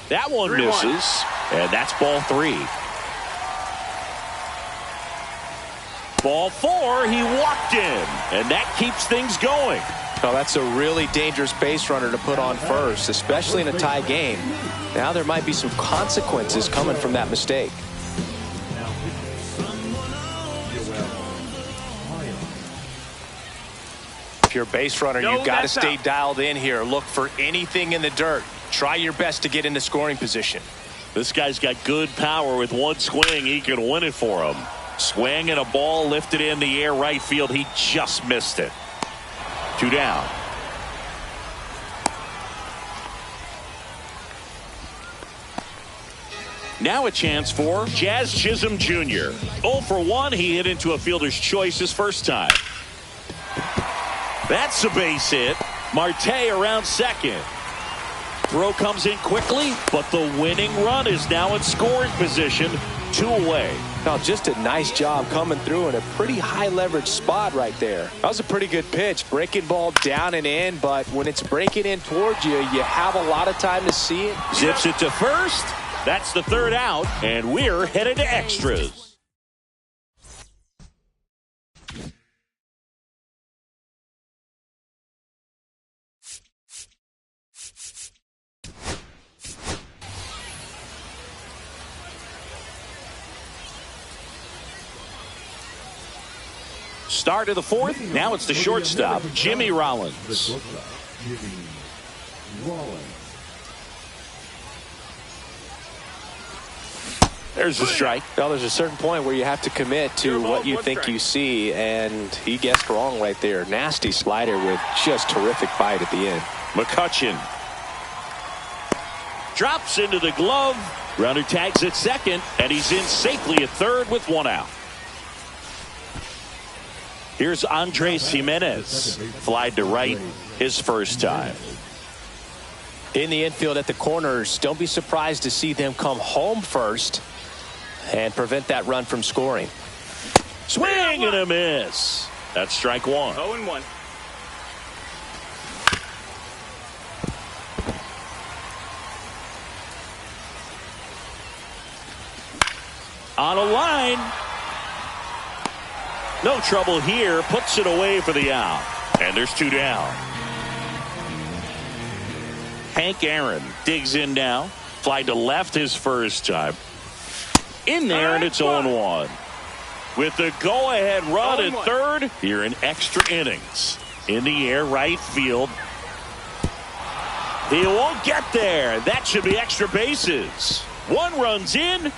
That one misses. And that's ball 3. Ball 4. He walked in. And that keeps things going. Oh, that's a really dangerous base runner to put on first, especially in a tie game. Now there might be some consequences coming from that mistake. If you're a base runner, you've got to stay dialed in here. Look for anything in the dirt. Try your best to get into scoring position. This guy's got good power. With one swing, he can win it for him. Swing and a ball lifted in the air right field. He just missed it. 2 down. Now a chance for Jazz Chisholm Jr. 0 for 1. He hit into a fielder's choice his first time. That's a base hit. Marte around second. Throw comes in quickly, but the winning run is now in scoring position, 2 away. Now, just a nice job coming through in a pretty high leverage spot right there. That was a pretty good pitch. Breaking ball down and in, but when it's breaking in towards you, you have a lot of time to see it. Zips it to first. That's the 3rd out, and we're headed to extras. Start of the 4th. Now it's the shortstop, Jimmy Rollins. There's a strike. Well, there's a certain point where you have to commit to what you think you see, and he guessed wrong right there. Nasty slider with just terrific bite at the end. McCutchen drops into the glove. Runner tags at second, and he's in safely at third with 1 out. Here's Andres Jimenez. Flied to right his first time. In the infield at the corners, don't be surprised to see them come home first and prevent that run from scoring. Swing and a miss. That's strike 1. 0-1. On a line. No trouble here. Puts it away for the out. And there's 2 down. Hank Aaron digs in now. Fly to left his first time. In there, and it's 0-1. With the go-ahead run at third, here in extra innings. In the air, right field. He won't get there. That should be extra bases. 1 run's in.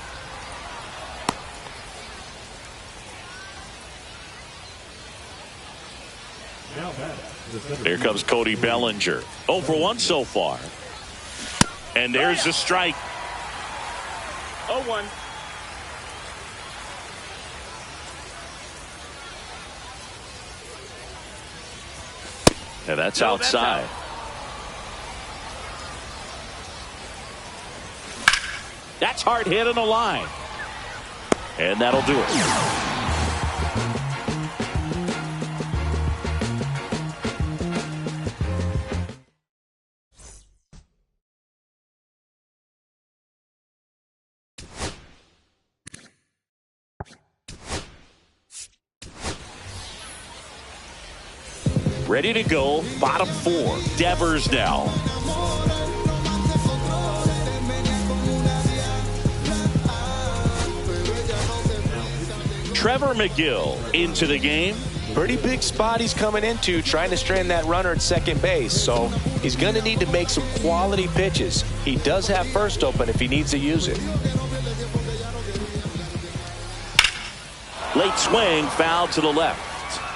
Here comes Cody Bellinger. 0 for 1 so far. And there's a strike. 0-1. And that's outside. That's hard hit on the line. And that'll do it. Ready to go, bottom 4. Devers now. Trevor McGill into the game. Pretty big spot he's coming into, trying to strand that runner at second base. So he's going to need to make some quality pitches. He does have first open if he needs to use it. Late swing, foul to the left.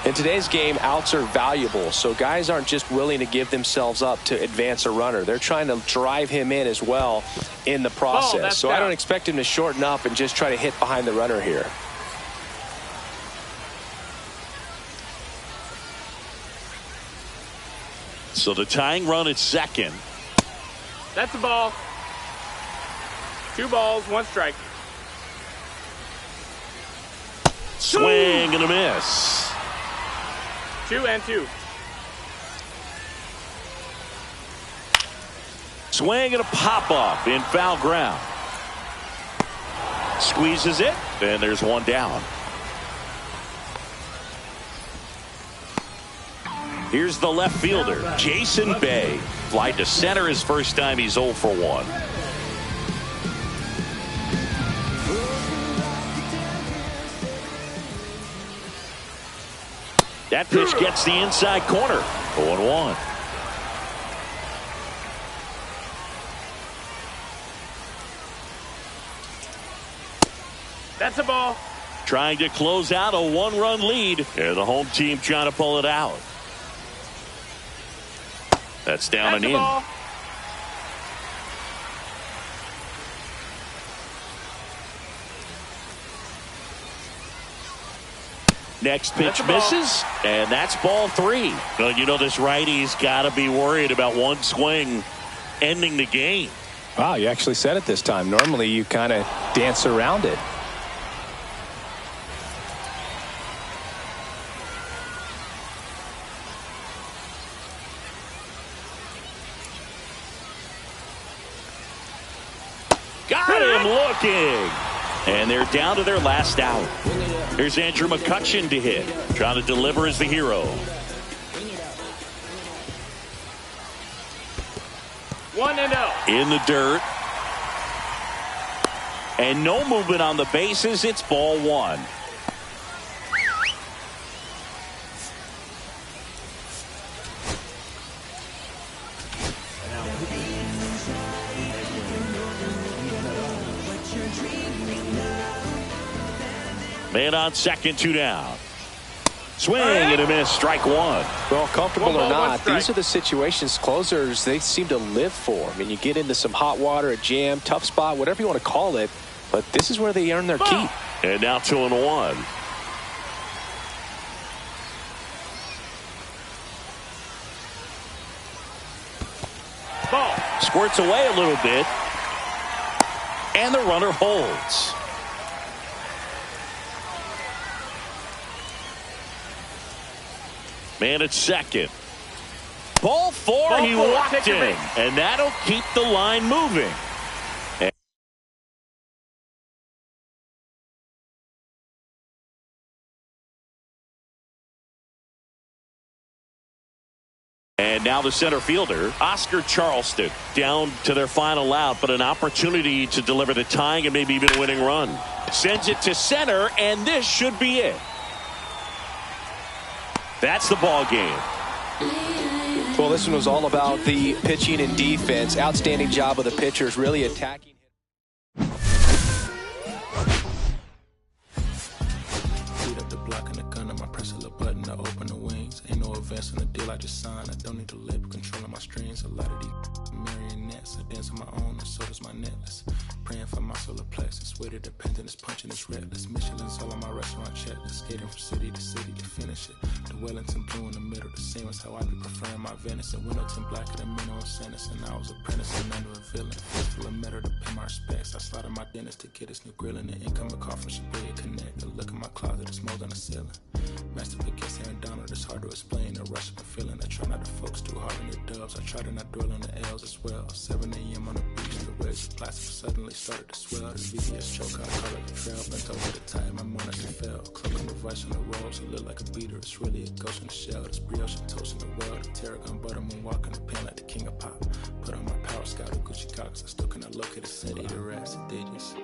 In today's game, outs are valuable, so guys aren't just willing to give themselves up to advance a runner. They're trying to drive him in as well in the process. So I don't expect him to shorten up and just try to hit behind the runner here. So the tying run at second. That's a ball. 2 balls, 1 strike. Swing and a miss. 2-2. Swing and a pop-up in foul ground. Squeezes it, and there's 1 down. Here's the left fielder, Jason Bay. Fly to center his first time. He's 0 for 1. That pitch gets the inside corner. 0-1. That's a ball. Trying to close out a 1-run lead. And the home team trying to pull it out. That's down and in. Ball. Next pitch misses, and that's ball 3. Well, you know, this righty's got to be worried about 1 swing ending the game. Wow, you actually said it this time. Normally you kind of dance around it. Got him looking. And they're down to their last out. Here's Andrew McCutchen to hit. Trying to deliver as the hero. 1-0. In the dirt. And no movement on the bases. It's ball one. Man on second, 2 down. Swing and a miss, strike one. Well, comfortable or not, these are the situations closers they seem to live for. I mean, you get into some hot water, a jam, tough spot, whatever you want to call it, but this is where they earn their keep. And now 2-1. Ball. Squirts away a little bit. And the runner holds. Man at second. Ball four, he walked in. And that'll keep the line moving. And now the center fielder, Oscar Charleston, down to their final out, but an opportunity to deliver the tying and maybe even a winning run. Sends it to center, and this should be it. That's the ball game. Well, this one was all about the pitching and defense. Outstanding job of the pitchers, really attacking. Beat up the block and the gun, I press a little button to open the wings. Ain't no advance on the deal I just signed. I don't need to labor controlling my strings. A lot of these marionettes, I dance on my own, and so does my necklace. Praying for my solar plexus. Way to dependent is punching, it's reckless. Michelin's all on my restaurant checklist. Skating from city to city to finish it. The Wellington blue in the middle, the same as how I be preferring my venison. Windowton black at a minimum sentence, and I was apprentice and under a villain. Fistful of metal to pay my respects. I slaughter my dentist to get his new grill in the incoming call from Shabria Connect. The look in my closet is mold on the ceiling. Master against Aaron Donald, it's hard to explain. The rush of a feeling. I try not to focus too hard on the dubs. I try to not dwell on the L's as well. 7 a.m. on the beach, the waves of plastic suddenly started to swell. The VVS choke, I call it the trail. Bent over the time, my mornings and fell. Cloak on the vice on the rolls, it look like a beater. It's really a ghost in the shell. This brioche and toast in the world. The tarragon butter moon walking the pen like the king of pop. Put on my power scout, the Gucci Cox. I still cannot locate a city. The rats, the digits.